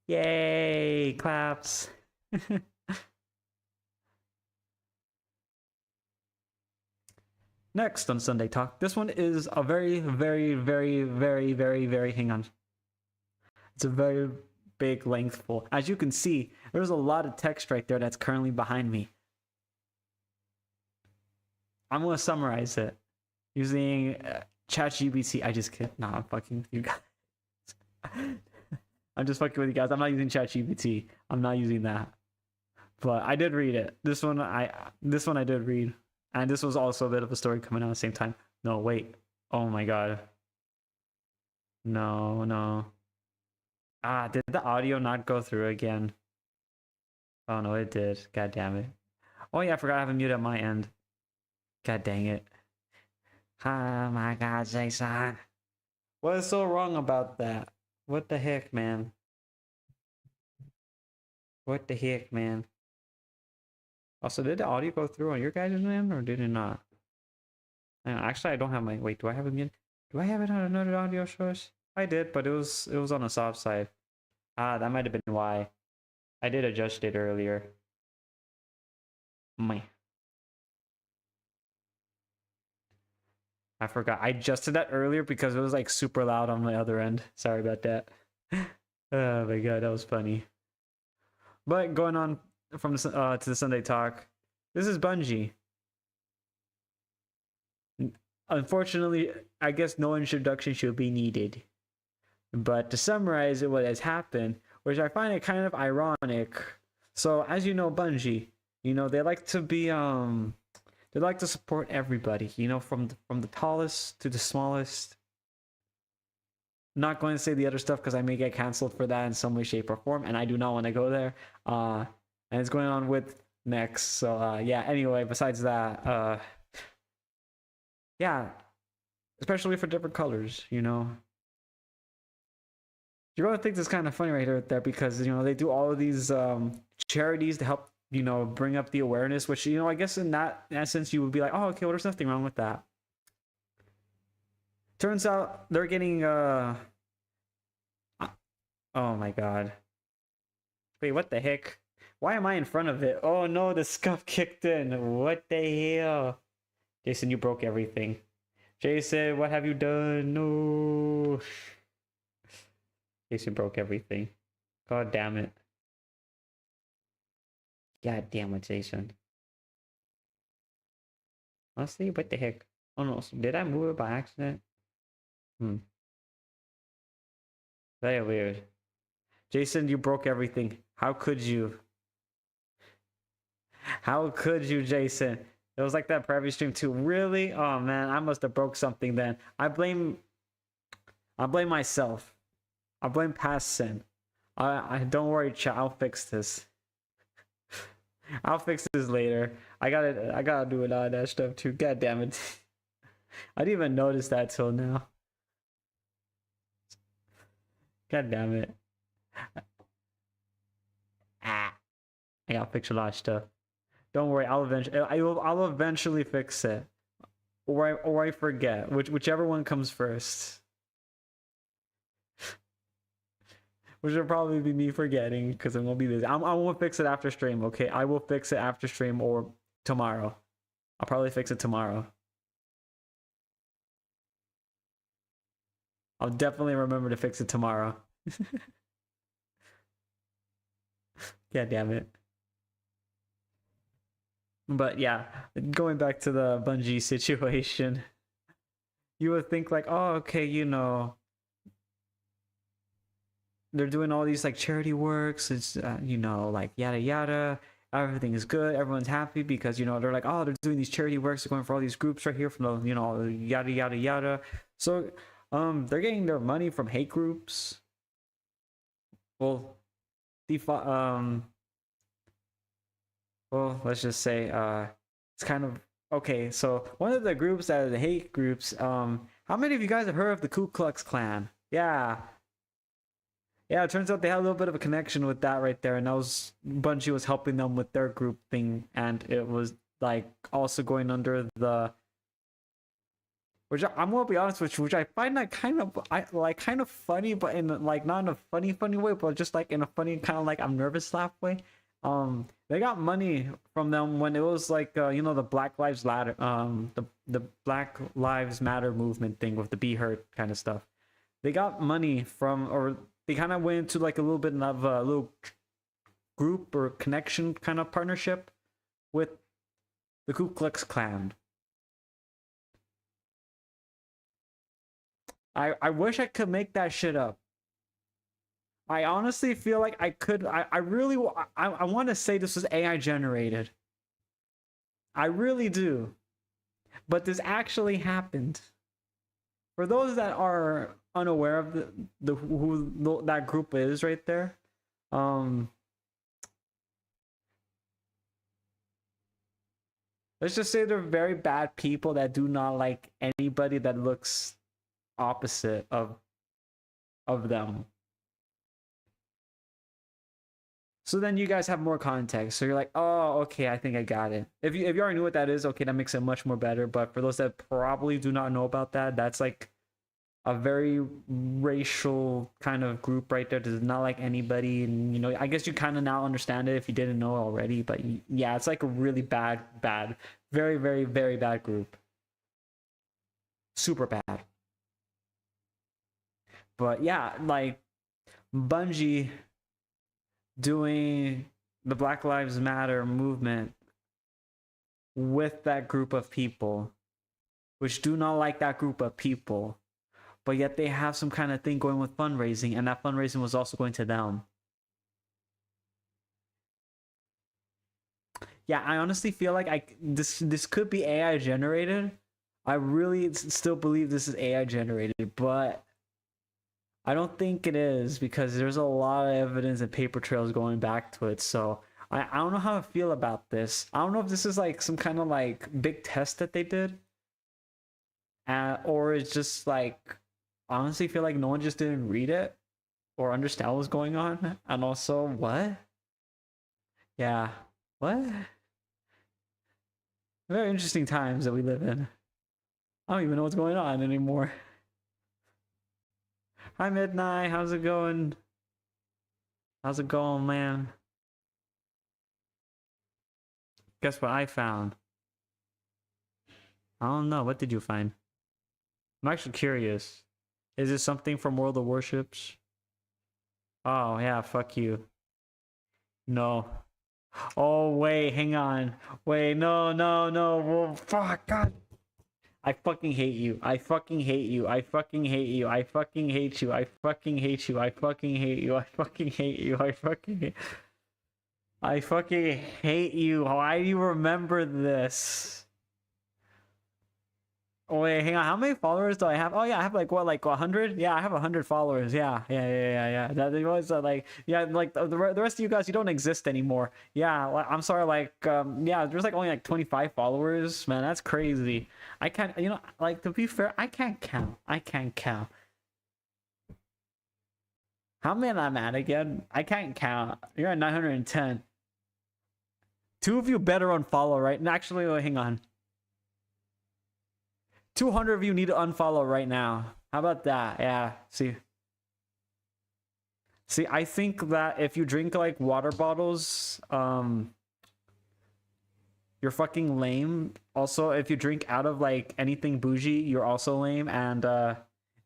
Speaker 2: Yay! Claps. Next on Sunday Talk, this one is a very, very, very, very, very, very, hang on. It's a very big, lengthful. As you can see, there's a lot of text right there that's currently behind me. I'm going to summarize it using ChatGPT. I just kidding. Nah, I'm fucking with you guys. I'm just fucking with you guys. I'm not using ChatGPT. I'm not using that. But I did read it. This one I did read. And this was also a bit of a story coming out at the same time. No, wait. Oh my god. No. Ah, did the audio not go through again? Oh no, it did. God damn it. Oh yeah, I forgot I have a mute at my end. God dang it. Oh my god, Jason. What is so wrong about that? What the heck, man? What the heck, man? Also, did the audio go through on your guys' end, or did it not? Actually, I don't have my... Wait, do I have it mute? Do I have it on another audio source? I did, but it was on the soft side. Ah, that might have been why. I did adjust it earlier. I forgot. I adjusted that earlier because it was like super loud on my other end. Sorry about that. Oh my god, that was funny. But going on from to the Sunday Talk, this is Bungie. Unfortunately, I guess no introduction should be needed. But to summarize what has happened, which I find it kind of ironic. So as you know, Bungie, you know, they like to be they like to support everybody, you know, from the tallest to the smallest. Not going to say the other stuff because I may get canceled for that in some way, shape, or form, and I do not want to go there. And it's going on with next. So yeah. Anyway, besides that, yeah, especially for different colors, you know. You're gonna think this is kind of funny right here there because they do all of these charities to help bring up the awareness, which I guess in that essence you would be like, oh, okay, well, there's nothing wrong with that. Turns out they're getting oh my god. Wait, what the heck? Why am I in front of it? Oh no, the scuff kicked in. What the hell? Jason, you broke everything. Jason, what have you done? No. Jason broke everything. God damn it. God damn it, Jason. Honestly, what the heck? Oh no, did I move it by accident? Very weird. Jason, you broke everything. How could you? How could you, Jason? It was like that for every stream too. Really? Oh man, I must have broke something then. I blame myself. I blame past sin. I don't worry, chat. I'll fix this. I'll fix this later. I gotta do a lot of that stuff too. God damn it. I didn't even notice that till now. God damn it. I gotta fix a lot of stuff. Don't worry, I'll eventually fix it. Or I forget. Whichever one comes first. Which will probably be me forgetting because I'm gonna be busy. I won't fix it after stream, okay? I will fix it after stream or tomorrow. I'll probably fix it tomorrow. I'll definitely remember to fix it tomorrow. God damn it. But yeah, going back to the Bungie situation, you would think like, oh, okay, they're doing all these like charity works. It's like yada yada. Everything is good. Everyone's happy because they're like, oh, they're doing these charity works. They're going for all these groups right here from the yada yada yada. So they're getting their money from hate groups. Well, well, let's just say it's kind of okay. So one of the groups that are the hate groups. How many of you guys have heard of the Ku Klux Klan? Yeah. Yeah, it turns out they had a little bit of a connection with that right there, and that was Bungie was helping them with their group thing, and it was like also going under the, which I'm gonna be honest with you, which I find that kind of funny, but in like not in a funny way, but just like in a funny kind of like I'm nervous laugh way. They got money from them when it was like the Black Lives Matter the Black Lives Matter movement thing with the Be Heard kind of stuff. They got money from, or they kind of went into like a little bit of a little group or connection kind of partnership with the Ku Klux Klan. I wish I could make that shit up. I honestly feel like I could. I really I want to say this was AI generated. I really do. But this actually happened. For those that are unaware of who that group is right there, let's just say they're very bad people that do not like anybody that looks opposite of them. So then you guys have more context. So you're like, oh, okay, I think I got it. If you already knew what that is, okay, that makes it much more better. But for those that probably do not know about that, that's like a very racial kind of group right there. Does not like anybody, and I guess you kind of now understand it if you didn't know already. But yeah, it's like a really bad, very, very, very bad group. Super bad. But yeah, like Bungie doing the Black Lives Matter movement with that group of people, which do not like that group of people, but yet they have some kind of thing going with fundraising, and that fundraising was also going to them. Yeah, I honestly feel like this could be AI generated. I really still believe this is AI generated, but I don't think it is because there's a lot of evidence and paper trails going back to it. So I don't know how I feel about this. I don't know if this is like some kind of like big test that they did, or it's just like honestly feel like no one just didn't read it, or understand what's going on. And also, what? Yeah, what? Very interesting times that we live in. I don't even know what's going on anymore. Hi, Midnight. How's it going? How's it going, man? Guess what I found? I don't know. What did you find? I'm actually curious. Is this something from World of Warships? Oh, yeah, fuck you. No. Oh, wait, hang on. Wait, no, no, no. Well, fuck, God. I fucking hate you. I fucking hate you. I fucking hate you. I fucking hate you. I fucking hate you. I fucking hate you. I fucking hate you. I fucking hate I fucking hate you. Why do you remember this? Oh, wait, hang on. How many followers do I have? Oh yeah, I have like what, like 100? Yeah, I have 100 followers. Yeah. That it was like, yeah, like the rest of you guys, you don't exist anymore. Yeah, I'm sorry. Like, yeah, there's like only like 25 followers. Man, that's crazy. I can't, you know, like to be fair, I can't count. I can't count. How many I'm at again? I can't count. You're at 910. Two of you better unfollow, right? And actually, wait, hang on. 200 of you need to unfollow right now. How about that? Yeah, see, I think that if you drink like water bottles, you're fucking lame. Also, if you drink out of like anything bougie, you're also lame. And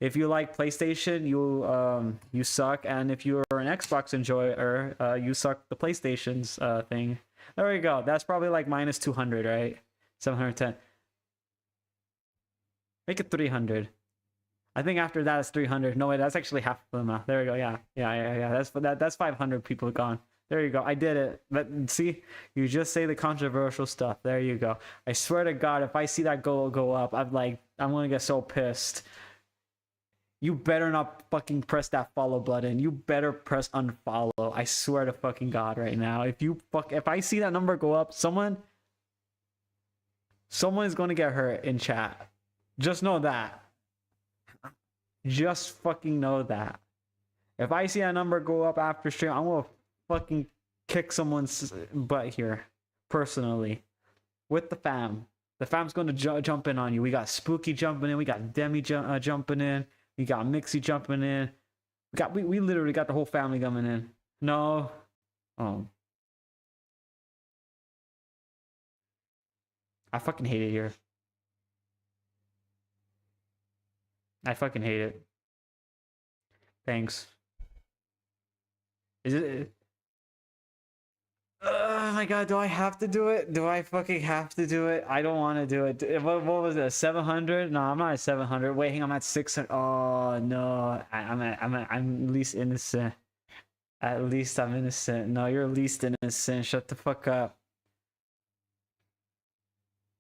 Speaker 2: if you like PlayStation, you suck. And if you're an Xbox enjoyer, you suck the PlayStation's thing. There we go. That's probably like minus 200, right? 710. Make it 300. I think after that it's 300. No, wait, that's actually half of them now. There we go. Yeah. That's 500 people gone. There you go. I did it. But see, you just say the controversial stuff. There you go. I swear to God, if I see that go up, I'm gonna get so pissed. You better not fucking press that follow button. You better press unfollow. I swear to fucking God right now. If I see that number go up, someone is gonna get hurt in chat. Just know that. Just fucking know that. If I see that number go up after stream, I'm gonna fucking kick someone's butt here. Personally. With the fam. The fam's gonna jump in on you. We got Spooky jumping in. We got Demi jumping in. We got Mixie jumping in. We literally got the whole family coming in. No. Oh. I fucking hate it here. I fucking hate it. Thanks. Is it? Oh my God, do I have to do it? Do I fucking have to do it? I don't want to do it. What was it? 700? No, I'm not at 700. Wait, hang on, I'm at 600. Oh no, I'm least innocent. At least I'm innocent. No, you're least innocent. Shut the fuck up.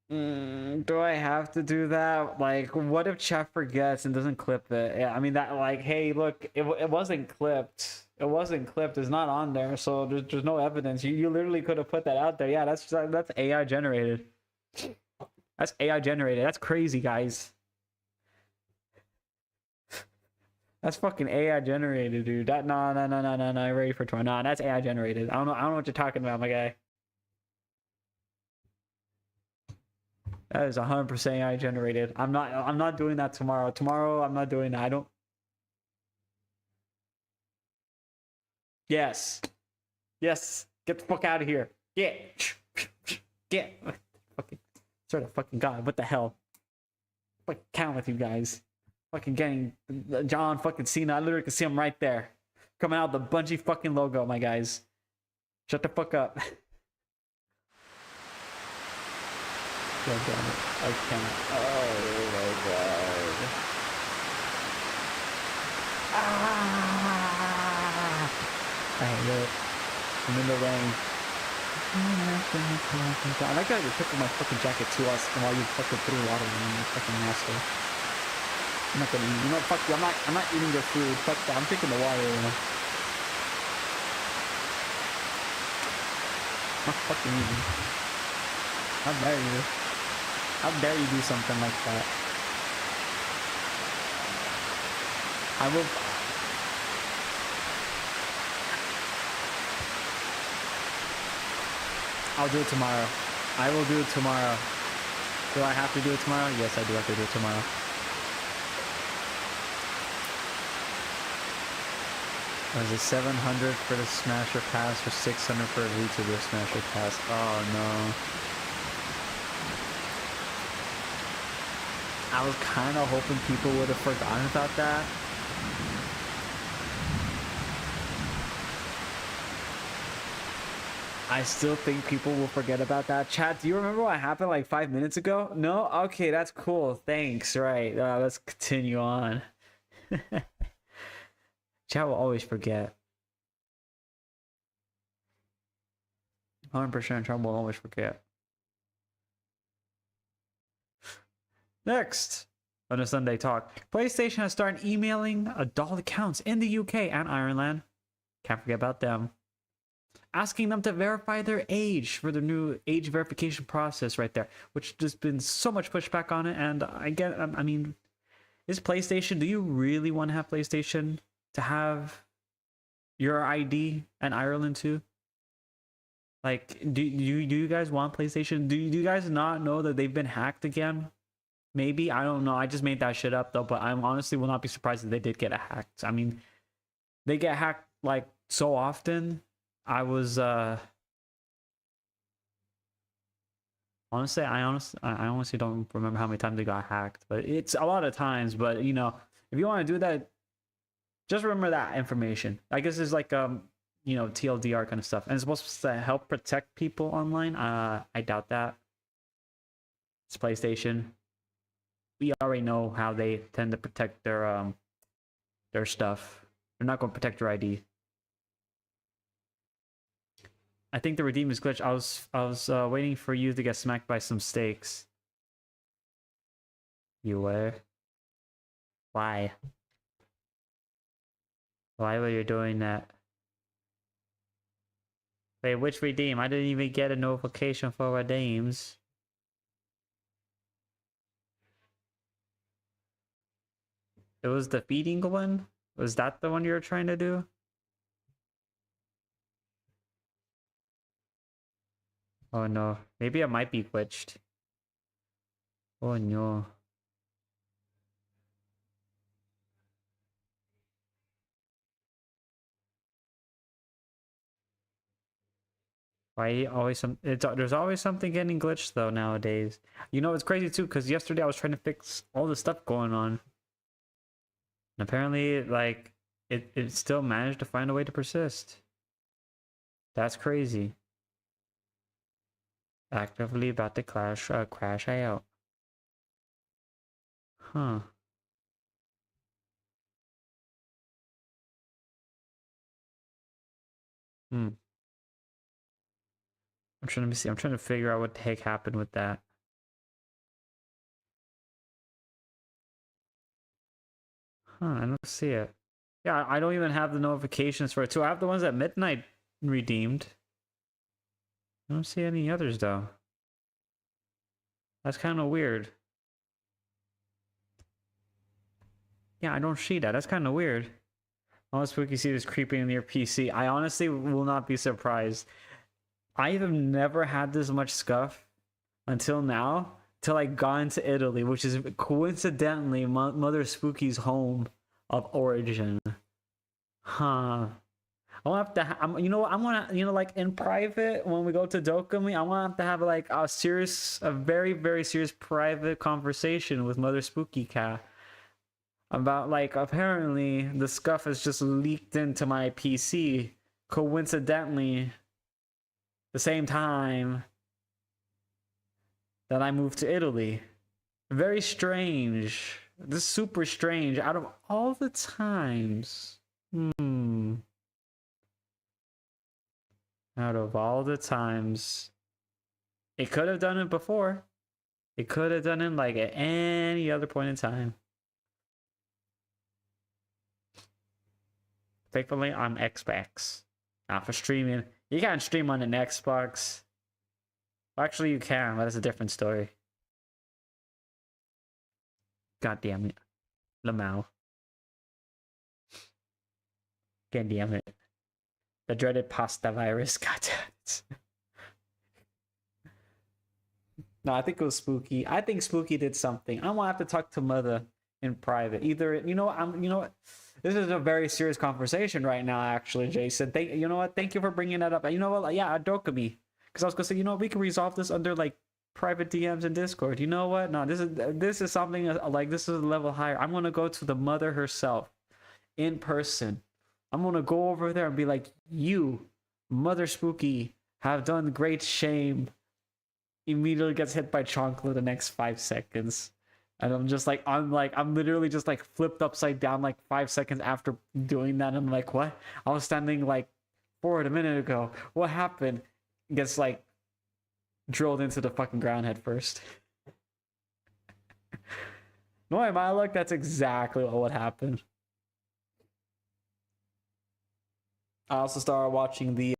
Speaker 2: Do I have to do that? Like, what if chat forgets and doesn't clip it? Yeah, I mean that. Like, hey, look, it wasn't clipped. It wasn't clipped. It's not on there, so there's no evidence. You literally could have put that out there. Yeah, that's AI generated. That's AI generated. That's crazy, guys. That's fucking AI generated, dude. No. I'm ready for tomorrow. Nah, that's AI generated. I don't know what you're talking about, my guy. That is 100% AI generated. I'm not doing that tomorrow. Tomorrow I'm not doing that. I don't. Yes. Get the fuck out of here. Get. Fucking sort of fucking God. What the hell? Fucking count with you guys. Fucking getting John fucking Cena. I literally can see him right there, coming out the Bungie fucking logo, my guys. Shut the fuck up. God damn it. I can't. Oh my God. Ah! I hate it. I'm in the rain. I like how you took my fucking jacket to us while you fucking threw water on me, you fucking asshole. I'm not gonna eat. You know, fuck you. I'm not eating your food. Fuck that. I'm taking the water. I'm not fucking eating. How dare you? How dare you do something like that? I will. I'll do it tomorrow. I will do it tomorrow. Do I have to do it tomorrow? Yes, I do have to do it tomorrow. Was it 700 for the Smasher Pass or 600 for a VTuber Smasher Pass? Oh no. I was kind of hoping people would have forgotten about that. I still think people will forget about that. Chat, do you remember what happened like 5 minutes ago? No? Okay, that's cool. Thanks. Right. Let's continue on. Chat will always forget. 100% chat will always forget. Next, on a Sunday talk, PlayStation has started emailing adult accounts in the UK and Ireland. Can't forget about them. Asking them to verify their age for the new age verification process right there, which there's been so much pushback on it. And I mean, is PlayStation, do you really want to have PlayStation to have your ID in Ireland too? Like, do you guys want PlayStation? Do you guys not know that they've been hacked again? Maybe, I don't know. I just made that shit up though, but I honestly will not be surprised if they did get hacked. I mean, they get hacked like so often. I honestly don't remember how many times they got hacked, but it's a lot of times. But you know, if you want to do that, just remember that information. I guess it's like you know, TLDR kind of stuff, and it's supposed to help protect people online. I doubt that. It's PlayStation. We already know how they tend to protect their stuff. They're not going to protect your ID. I think the redeem is glitch. I was waiting for you to get smacked by some steaks. You were? Why? Why were you doing that? Wait, which redeem? I didn't even get a notification for redeems. It was the feeding one? Was that the one you were trying to do? Oh no. Maybe it might be glitched. Oh no. Why always there's always something getting glitched though nowadays. You know, it's crazy too, because yesterday I was trying to fix all the stuff going on. And apparently, like, it still managed to find a way to persist. That's crazy. Actively about to crash out. Huh. Hmm. I'm trying to see. I'm trying to figure out what the heck happened with that. Huh, I don't see it. Yeah, I don't even have the notifications for it too. I have the ones at midnight redeemed. I don't see any others though. That's kind of weird. Yeah, I don't see that. That's kind of weird. Unless Spooky Seed is creeping in your PC. I honestly will not be surprised. I have never had this much scuff until now, till I got into Italy, which is coincidentally Mother Spooky's home of origin. Huh. I want to have to, you know, I want to, you know, like in private when we go to Dokumi, I want to have like a very, very serious private conversation with Mother Spooky Cat about like apparently the scuff has just leaked into my PC coincidentally the same time that I moved to Italy. Very strange. This is super strange. Out of all the times. Out of all the times. It could have done it before. It could have done it like at any other point in time. Thankfully, on Xbox. Not for streaming. You can't stream on an Xbox. Actually, you can, but that's a different story. God damn it. Lamau. God damn it. The dreaded pasta virus. God damn it. No, I think it was Spooky. I think Spooky did something. I'm gonna have to talk to Mother in private. Either you know what? This is a very serious conversation right now, actually, Jason. You know what? Thank you for bringing that up. You know what? Yeah, Adokami. Because I was gonna say, you know, we can resolve this under like private DMs in Discord. You know what? No, this is something like this is a level higher. I'm gonna go to the mother herself in person. I'm gonna go over there and be like, you, Mother Spooky, have done great shame. Immediately gets hit by Chonkla the next 5 seconds. And I'm literally just like flipped upside down like 5 seconds after doing that. I'm like, what? I was standing like forward a minute ago. What happened? Gets like drilled into the fucking ground head first. No, am I like that's exactly what happened. I also started watching the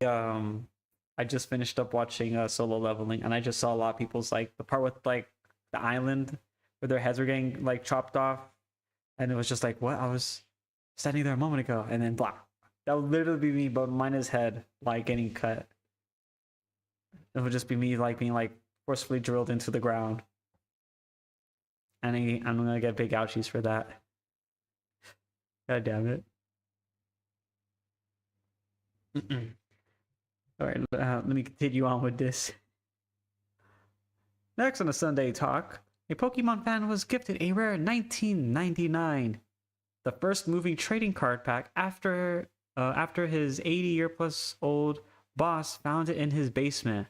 Speaker 2: I just finished up watching Solo Leveling, and I just saw a lot of people's like the part with like the island where their heads were getting like chopped off, and it was just like, what? I was standing there a moment ago, and then blah. That would literally be me, but minus head like getting cut. It would just be me like being like forcefully drilled into the ground, and I'm gonna get big ouchies for that. God damn it. All right, let me continue on with this. Next on the Sunday Talk, a Pokemon fan was gifted a rare 1999, the first moving trading card pack after his 80-year-plus-old boss found it in his basement.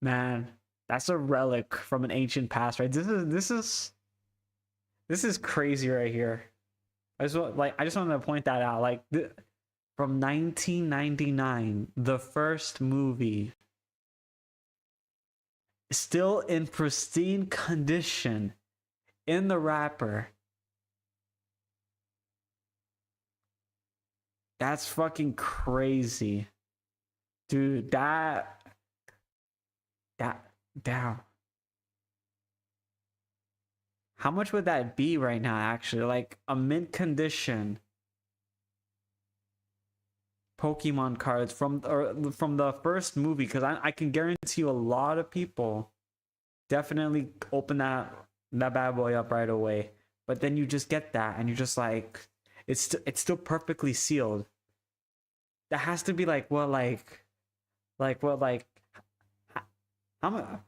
Speaker 2: Man, that's a relic from an ancient past, right? This is crazy right here. I just wanted to point that out, like. From 1999, the first movie, still in pristine condition in the wrapper. That's fucking crazy. Dude, damn. How much would that be right now, actually? Like a mint condition Pokemon cards from the first movie, because I can guarantee you a lot of people definitely open that bad boy up right away. But then you just get that, and you're just like, it's still perfectly sealed. That has to be like what how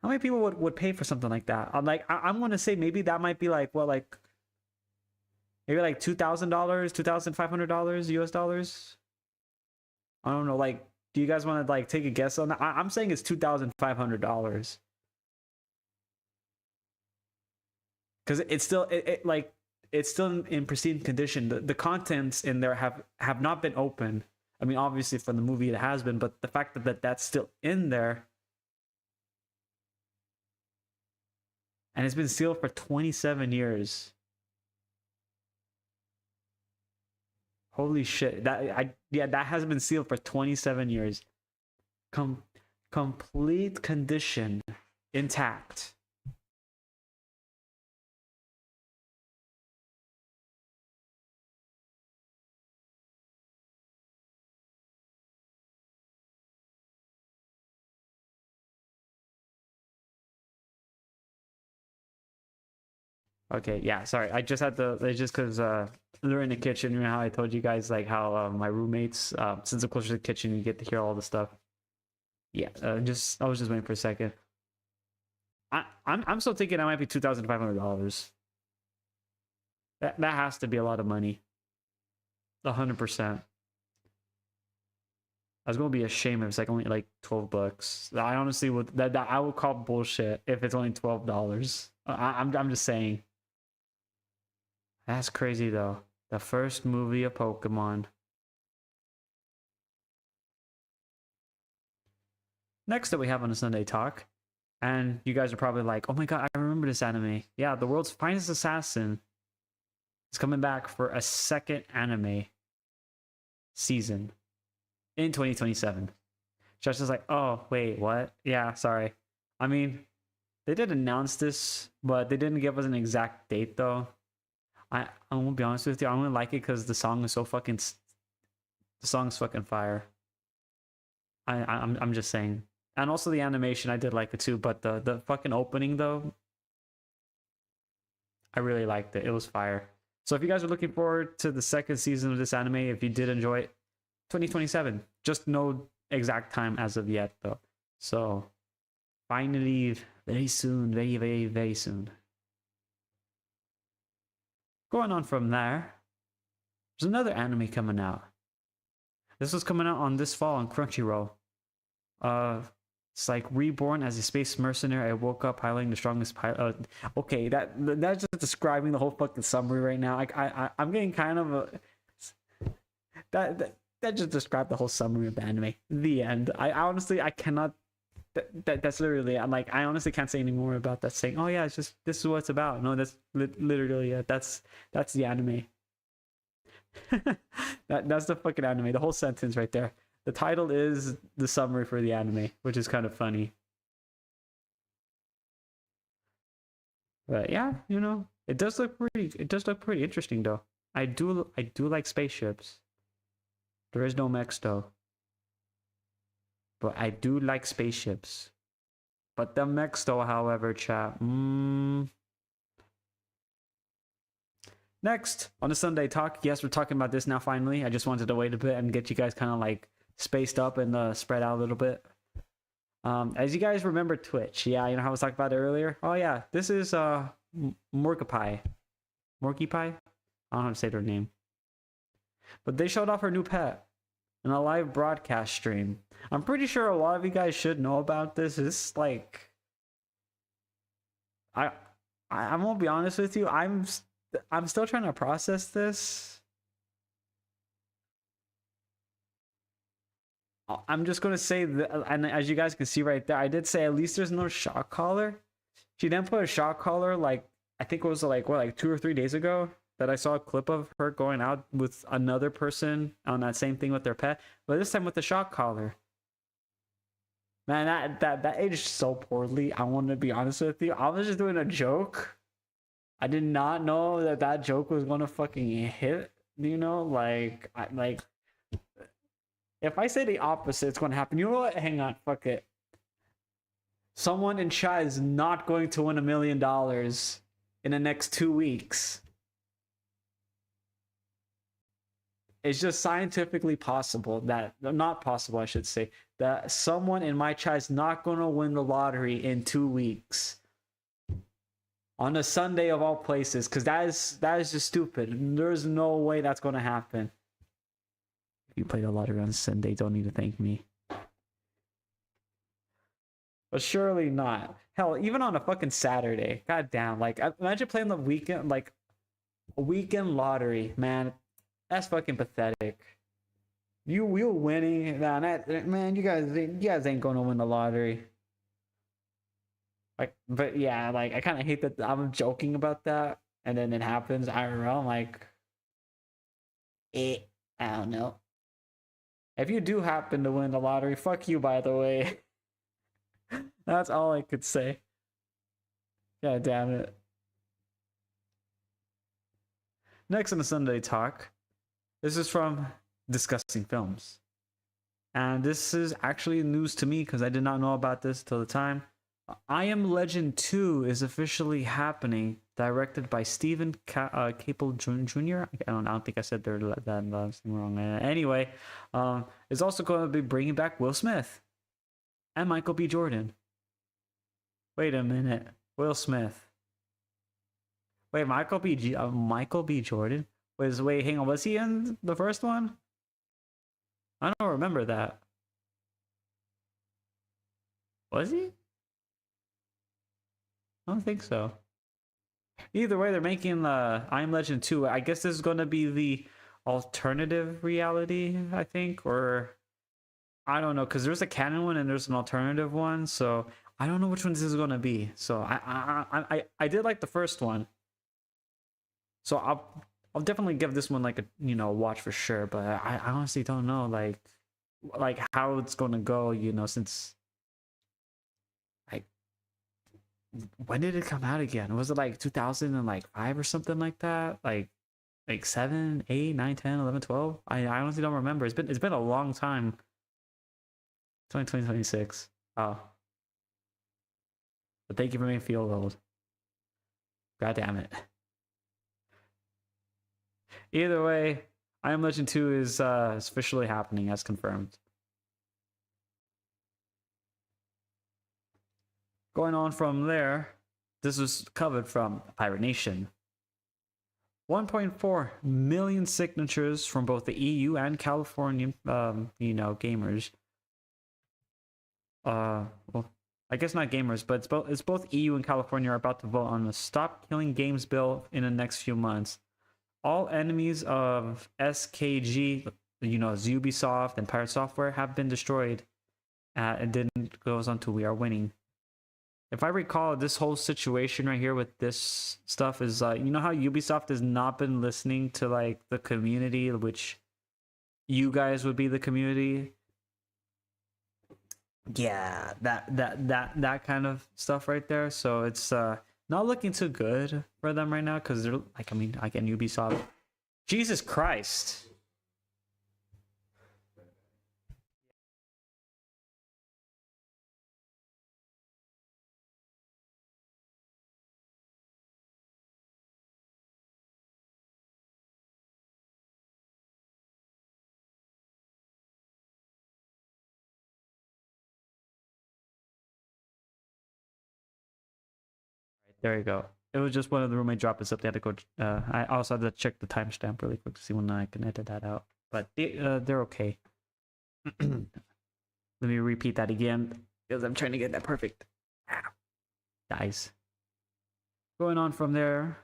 Speaker 2: many people would pay for something like that? I'm gonna say maybe that might be like maybe like $2,000, $2,500 US dollars. I don't know. Like, do you guys want to like take a guess on that? I'm saying it's $2,500 because it's still it's still in pristine condition. The contents in there have not been opened. I mean, obviously from the movie it has been, but the fact that that's still in there and it's been sealed for 27 years. Holy shit. That has been sealed for 27 years. Complete condition, intact. Okay, yeah, sorry. I just had to. It's just because they're in the kitchen. You know how I told you guys like how my roommates, since they're closer to the kitchen, you get to hear all the stuff. Yeah, I was just waiting for a second. I'm still thinking that might be $2,500. That has to be a lot of money. 100%. I was gonna be ashamed if it's like only like $12. I honestly would that I would call bullshit if it's only $12. I'm just saying. That's crazy though. The first movie of Pokemon. Next that we have on the Sunday Talk, and you guys are probably like, "Oh my god, I remember this anime." Yeah, the world's finest assassin is coming back for a second anime season in 2027. Josh is like, "Oh wait, what?" Yeah, sorry. I mean, they did announce this, but they didn't give us an exact date though. I won't be honest with you. I only like it because the song is so fucking fire. I'm just saying. And also the animation, I did like it too. But the fucking opening though, I really liked it. It was fire. So if you guys are looking forward to the second season of this anime, if you did enjoy it, 2027. Just no exact time as of yet though. So finally, very soon, very, very, very soon. Going on from there, there's another anime coming out. This was coming out on this fall on Crunchyroll. It's like reborn as a space mercenary. I woke up piloting the strongest pilot. Okay, that's just describing the whole fucking summary right now. I'm getting kind of a that just described the whole summary of the anime. The end. I honestly I cannot. That's literally. I'm like I honestly can't say any more about that. Saying, oh yeah, it's just this is what it's about. No, that's literally it. That's the anime. That's the fucking anime. The whole sentence right there. The title is the summary for the anime, which is kind of funny. But yeah, you know, it does look pretty. It does look pretty interesting, though. I do like spaceships. There is no mechs though, but I do like spaceships. But the mechs, though, however, chat. Next on the Sunday talk, yes, we're talking about this now. Finally, I just wanted to wait a bit and get you guys kind of like spaced up and spread out a little bit. As you guys remember Twitch, yeah, you know how I was talking about it earlier. Oh yeah, this is Morkipai. Morkipai? I don't know how to say their name. But they showed off her new pet in a live broadcast stream. I'm pretty sure a lot of you guys should know about this. It's like I'm gonna be honest with you. I'm still trying to process this. I'm just gonna say that, and as you guys can see right there, I did say at least there's no shock collar. She then put a shock collar, like I think it was like 2 or 3 days ago that I saw a clip of her going out with another person on that same thing with their pet, but this time with the shock collar. Man, that aged so poorly. I want to be honest with you. I was just doing a joke. I did not know that joke was gonna fucking hit. You know, like if I say the opposite, it's gonna happen. You know what? Hang on, fuck it. Someone in chat is not going to win $1 million in the next 2 weeks. It's just scientifically possible that, not possible, I should say, that someone in my chat is not going to win the lottery in 2 weeks. On a Sunday of all places, because that is just stupid. There's no way that's going to happen. If you play the lottery on Sunday, don't need to thank me. But surely not. Hell, even on a fucking Saturday. God damn. Like, imagine playing the weekend, like, a weekend lottery, man. That's fucking pathetic. You winning, man, you guys ain't gonna win the lottery. Like, but yeah, like, I kind of hate that I'm joking about that, and then it happens IRL. I'm like, I don't know. If you do happen to win the lottery, fuck you, by the way. That's all I could say. God damn it. Next on the Sunday talk, this is from Discussing Films. And this is actually news to me because I did not know about this till the time. I Am Legend 2 is officially happening, directed by Stephen Capel Jr. I don't think I said that last name wrong. Anyway, it's also going to be bringing back Will Smith and Michael B. Jordan. Wait a minute, Will Smith. Wait, Michael B. Jordan? Wait, hang on, was he in the first one? I don't remember that. Was he? I don't think so. Either way, they're making I Am Legend 2. I guess this is going to be the alternative reality, I think, or I don't know, because there's a canon one and there's an alternative one, so I don't know which one this is going to be. So I did like the first one, so I'll definitely give this one like a watch for sure. But I honestly don't know like how it's going to go, since like when did it come out again? Was it like 2005 or something like that? Like 7, 8, 9, 10, 11, 12? I honestly don't remember. It's been a long time. 2026. Oh, but thank you for making me feel old. God damn it. Either way, I Am Legend 2 is officially happening as confirmed. Going on from there, this was covered from Pirate Nation. 1.4 million signatures from both the EU and Californian, gamers. Well, I guess not gamers, but it's both EU and California are about to vote on the Stop Killing Games bill in the next few months. All enemies of SKG, Ubisoft and Pirate Software, have been destroyed. And then it goes on to We Are Winning. If I recall, this whole situation right here with this stuff is, you know how Ubisoft has not been listening to like the community, which you guys would be the community. Yeah, that kind of stuff right there. So it's not looking too good for them right now because they're like, again, Ubisoft. Jesus Christ. There you go. It was just one of the roommate dropped us up. They had to go. I also had to check the timestamp really quick to see when I can edit that out. But they're okay. Let me repeat that again because I'm trying to get that perfect. Guys. Going on from there.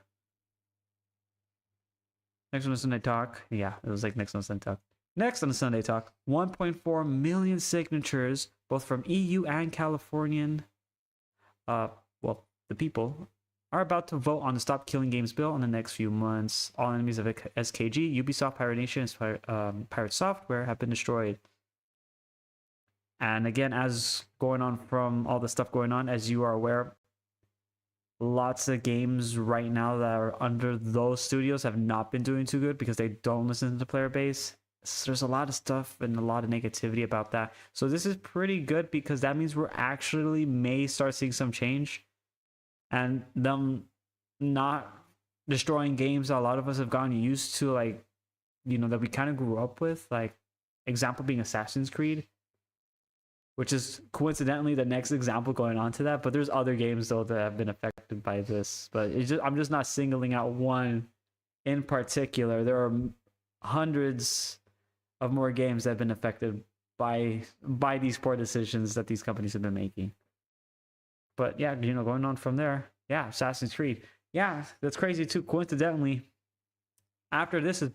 Speaker 2: Next on the Sunday Talk. Yeah, it was like next on the Sunday Talk. Next on the Sunday Talk, 1.4 million signatures, both from EU and Californian. The people are about to vote on the Stop Killing Games bill in the next few months. All enemies of SKG, Ubisoft, Pirate Nation, and Pirate Software have been destroyed. And again, as going on from all the stuff going on, as you are aware, lots of games right now that are under those studios have not been doing too good because they don't listen to the player base. So there's a lot of stuff and a lot of negativity about that. So this is pretty good because that means we're actually may start seeing some change. And them not destroying games that a lot of us have gotten used to, like, that we kind of grew up with, like, example being Assassin's Creed, which is coincidentally the next example going on to that. But there's other games though that have been affected by this, but I'm just not singling out one in particular. There are hundreds of more games that have been affected by these poor decisions that these companies have been making. But yeah, going on from there, yeah, Assassin's Creed. Yeah, that's crazy too. Coincidentally, after this is,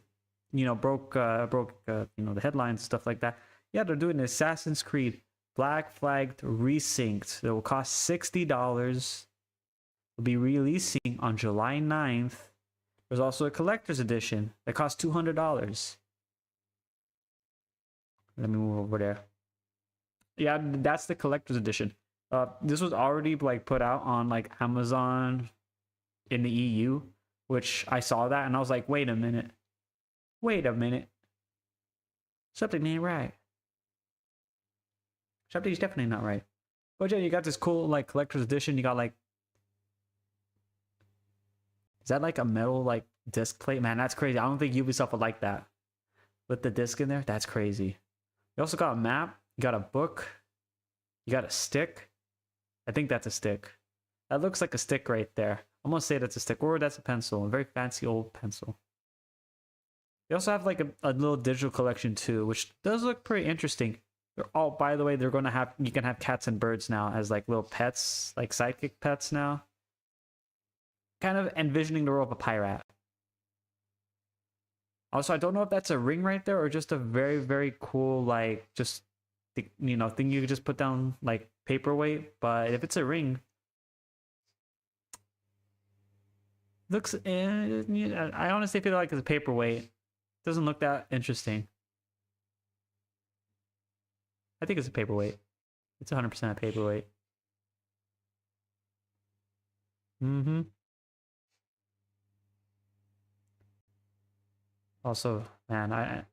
Speaker 2: broke the headlines and stuff like that. Yeah, they're doing Assassin's Creed Black Flagged Resynced. It will cost $60. It'll be releasing on July 9th. There's also a collector's edition that costs $200. Let me move over there. Yeah, that's the collector's edition. This was already like put out on like Amazon in the EU, which I saw that and I was like, wait a minute, something ain't right. Something's definitely not right. But yeah, you got this cool like collector's edition. You got like, is that like a metal like disc plate? Man, that's crazy. I don't think Ubisoft would like that with the disc in there. That's crazy. You also got a map. You got a book. You got a stick. I think that's a stick. That looks like a stick right there. I'm gonna say that's a stick, or that's a pencil, a very fancy old pencil. They also have like a little digital collection too, which does look pretty interesting. They're all, by the way, you can have cats and birds now as like little pets, like sidekick pets now. Kind of envisioning the role of a pirate. Also, I don't know if that's a ring right there or just a very, very cool, like, just, thing you could just put down, like, paperweight. But if it's a ring, looks, I honestly feel like it's a paperweight. Doesn't look that interesting. I think it's a paperweight. It's 100% a paperweight. Also, man,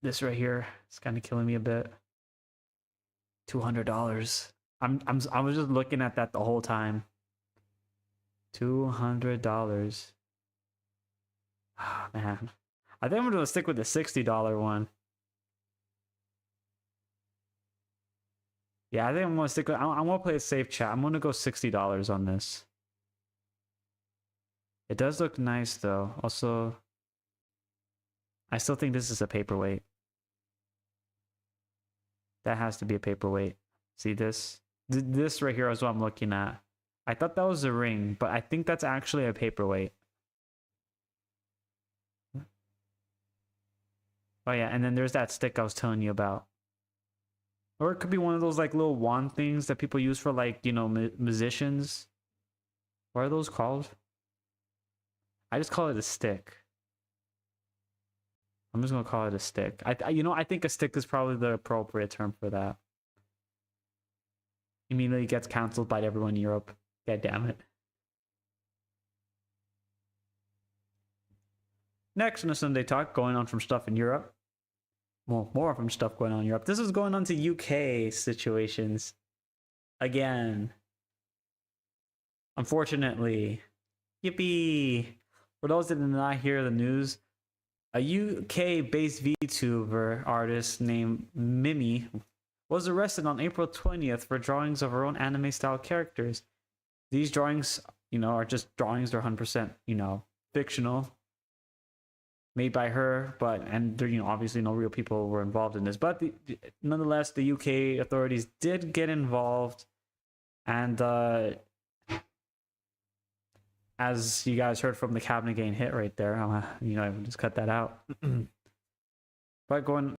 Speaker 2: this right here is kind of killing me a bit. $200. I was just looking at that the whole time. $200. Oh, man. I think I'm gonna stick with the $60 one. Yeah, I think I'm gonna stick with. I'm gonna play a safe chat. I'm gonna go $60 on this. It does look nice though. Also, I still think this is a paperweight. That has to be a paperweight. See this? This right here is what I'm looking at. I thought that was a ring, but I think that's actually a paperweight. Oh yeah, and then there's that stick I was telling you about. Or it could be one of those like little wand things that people use for like, you know, musicians. What are those called? I just call it a stick. I'm just gonna call it a stick. I think a stick is probably the appropriate term for that. Immediately gets canceled by everyone in Europe. God damn it. Next on the Sunday Talk, going on from stuff in Europe. Well, more from stuff going on in Europe. This is going on to UK situations. Again. Unfortunately. Yippee! For those that did not hear the news, a UK-based VTuber artist named Mimi was arrested on April 20th for drawings of her own anime-style characters. These drawings, you know, are just drawings. They're 100%, you know, fictional, made by her, and there, you know, obviously no real people were involved in this. But nonetheless, the UK authorities did get involved, and as you guys heard from the cabinet getting hit right there, you know, I just cut that out. But going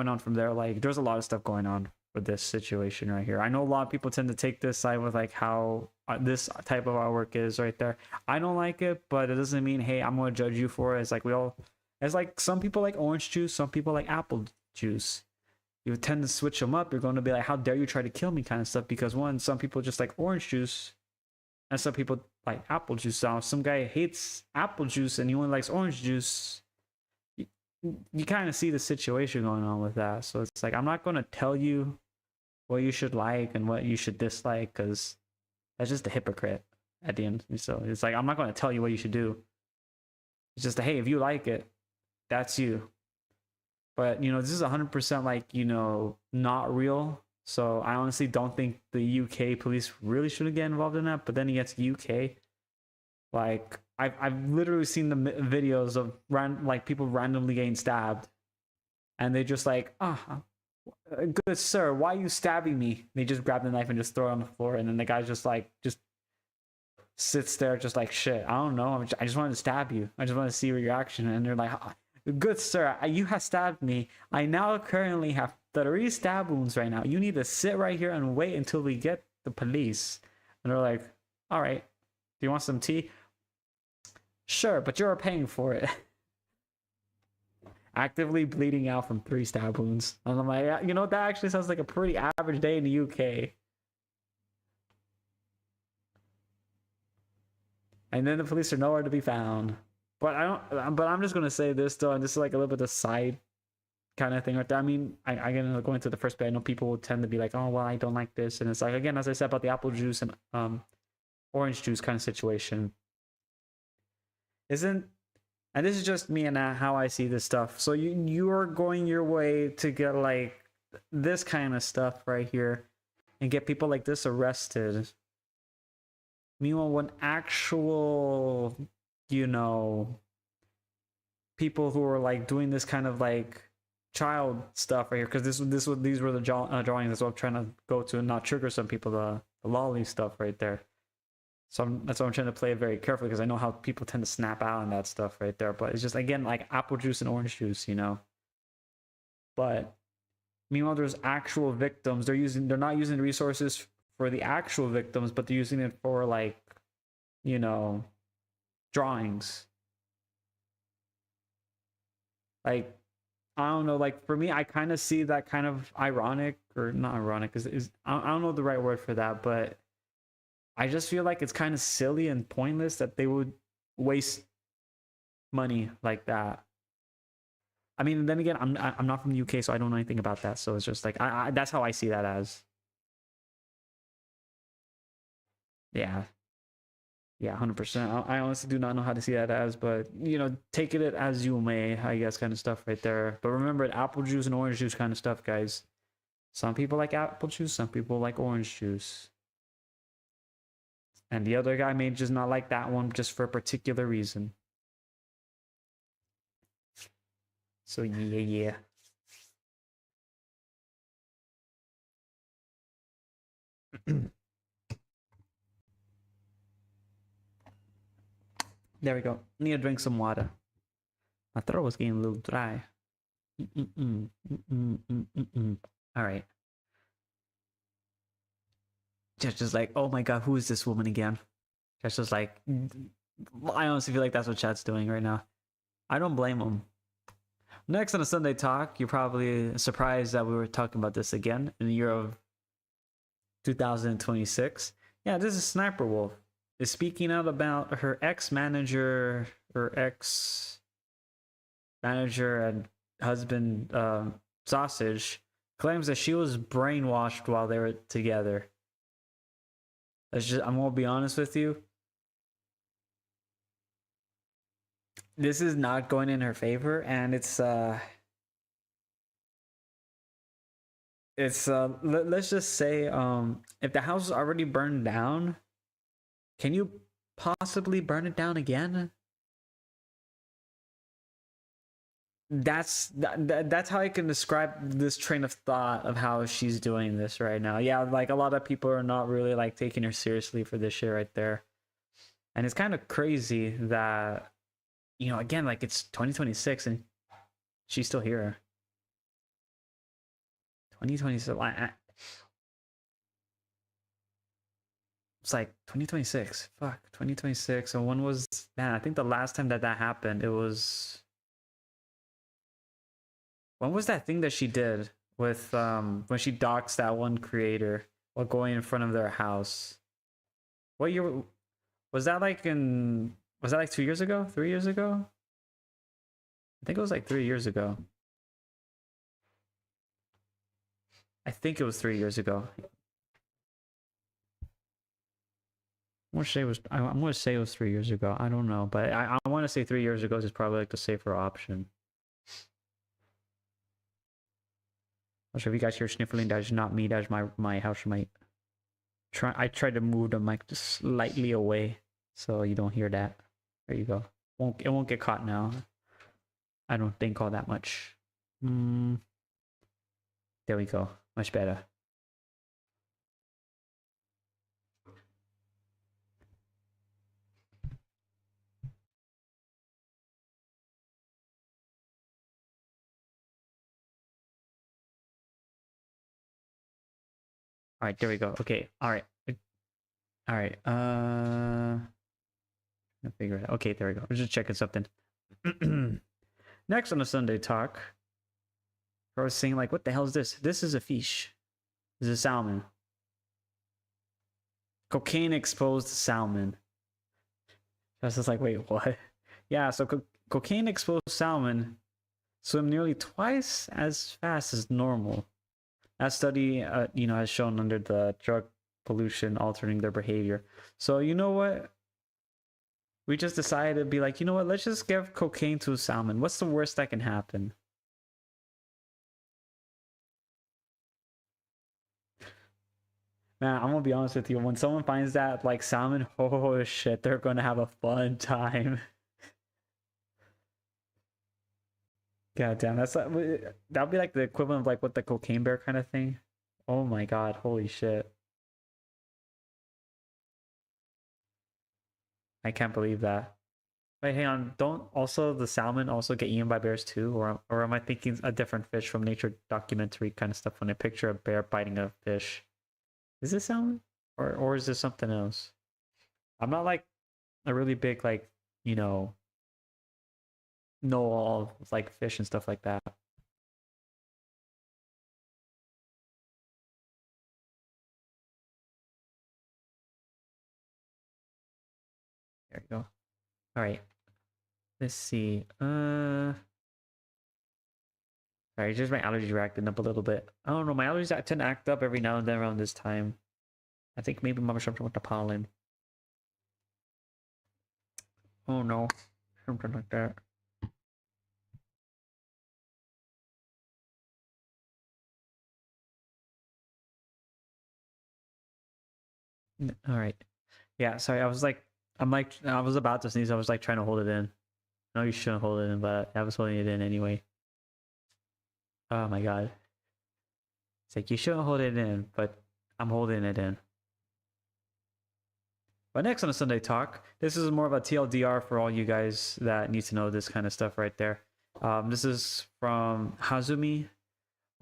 Speaker 2: on from there, like, there's a lot of stuff going on with this situation right here. I know a lot of people tend to take this side with like how this type of artwork is right there. I don't like it, but it doesn't mean, hey, I'm going to judge you for it. It's like it's like some people like orange juice, some people like apple juice. You tend to switch them up. You're going to be like, how dare you try to kill me kind of stuff, because some people just like orange juice and some people like apple juice. Now, some guy hates apple juice and he only likes orange juice. You kind of see the situation going on with that. So it's like, I'm not going to tell you what you should like and what you should dislike, because that's just a hypocrite at the end. So it's like, I'm not going to tell you what you should do. It's just, hey, if you like it, that's you. But, you know, this is 100% like, you know, not real. So I honestly don't think the UK police really should get involved in that. But then against UK, like, I've literally seen the videos of like people randomly getting stabbed, and they just like, good sir, why are you stabbing me? They just grab the knife and just throw it on the floor, and then the guy just sits there just like, shit, I don't know, I just wanted to stab you, I just want to see your reaction. And they're like, good sir, you have stabbed me, I now currently have 3 stab wounds right now, you need to sit right here and wait until we get the police. And they're like, all right, do you want some tea? Sure, but you're paying for it. Actively bleeding out from 3 stab wounds. And I'm like, you know, that actually sounds like a pretty average day in the UK. And then the police are nowhere to be found. But I'm just gonna say this though, and this is like a little bit of side kind of thing right there. I mean, I go into the first bit. I know people will tend to be like, oh well, I don't like this, and it's like, again, as I said about the apple juice and orange juice kind of situation. And this is just me and how I see this stuff. So you are going your way to get like this kind of stuff right here and get people like this arrested. Meanwhile, when actual, you know, people who are like doing this kind of like child stuff right here, because these were the drawings. That's what I'm trying to go to and not trigger some people, the lolly stuff right there. So that's why I'm trying to play it very carefully, because I know how people tend to snap out on that stuff right there. But it's just, again, like apple juice and orange juice, you know. But meanwhile, there's actual victims. They're not using the resources for the actual victims, but they're using it for, like, you know, drawings. Like, I don't know, like, for me, I kind of see that kind of ironic, or not ironic, I don't know the right word for that, but I just feel like it's kind of silly and pointless that they would waste money like that. I mean, then again, I'm not from the UK, so I don't know anything about that. So it's just like, that's how I see that as. Yeah. Yeah, 100%. I honestly do not know how to see that as, but take it as you may, I guess, kind of stuff right there. But remember, apple juice and orange juice kind of stuff, guys. Some people like apple juice, some people like orange juice. And the other guy may just not like that one just for a particular reason. So yeah. There we go. Need to drink some water. My throat was getting a little dry. All right. Just like, oh my god, who is this woman again? Just like, I honestly feel like that's what chat's doing right now. I don't blame them. Next on a Sunday Talk, you're probably surprised that we were talking about this again in the year of 2026. Yeah, this is Sniper Wolf is speaking out about her ex-manager and husband Sausage claims that she was brainwashed while they were together. I'm gonna be honest with you. This is not going in her favor, and let's just say if the house is already burned down, can you possibly burn it down again? That's how I can describe this train of thought of how she's doing this right now. Yeah, like a lot of people are not really like taking her seriously for this shit right there. And it's kind of crazy that again, like it's 2026 and she's still here. 2026. It's like 2026. Fuck, 2026. And when was, man, I think the last time that happened, it was, when was that thing that she did with when she doxed that one creator while going in front of their house? What year was that? Was that like 2 years ago? 3 years ago? I think it was like 3 years ago. I think it was 3 years ago. I'm gonna say it was 3 years ago. I don't know, but I want to say 3 years ago is probably like the safer option. I'm sure if you guys hear sniffling, that's not me. That's my housemate. I tried to move the mic just slightly away so you don't hear that. There you go. It won't get caught now. I don't think all that much. There we go. Much better. All right, there we go. Okay. All right. All right. I'll figure it out. Okay, there we go. We're just checking something. Next on the Sunday Talk, I was saying like, what the hell is this? This is a fish. This is a salmon. Cocaine exposed salmon. I was just like, wait, what? Yeah, so cocaine exposed salmon swim nearly twice as fast as normal. That study, has shown under the drug pollution altering their behavior. So you know what? We just decided to be like, you know what? Let's just give cocaine to a salmon. What's the worst that can happen? Man, I'm gonna be honest with you. When someone finds that like salmon, oh shit, they're gonna have a fun time. God damn, that'll be like the equivalent of like what the cocaine bear kind of thing. Oh my god, holy shit. I can't believe that. Wait, hang on. Don't also the salmon also get eaten by bears too? Or am I thinking a different fish from nature documentary kind of stuff when I picture a bear biting a fish? Is this salmon? Or is this something else? I'm not like a really big like, know all like fish and stuff like that. There you go. All right. Let's see. Alright, just my allergies are acting up a little bit. I don't know, my allergies tend to act up every now and then around this time. I think maybe mama something with the pollen.
Speaker 1: Oh no, something like that.
Speaker 2: All right. Yeah, sorry. I was about to sneeze. I was like trying to hold it in. No, you shouldn't hold it in, but I was holding it in anyway. Oh my god. It's like you shouldn't hold it in, but I'm holding it in. But next on the Sunday Talk, this is more of a TLDR for all you guys that need to know this kind of stuff right there. This is from Hazumi.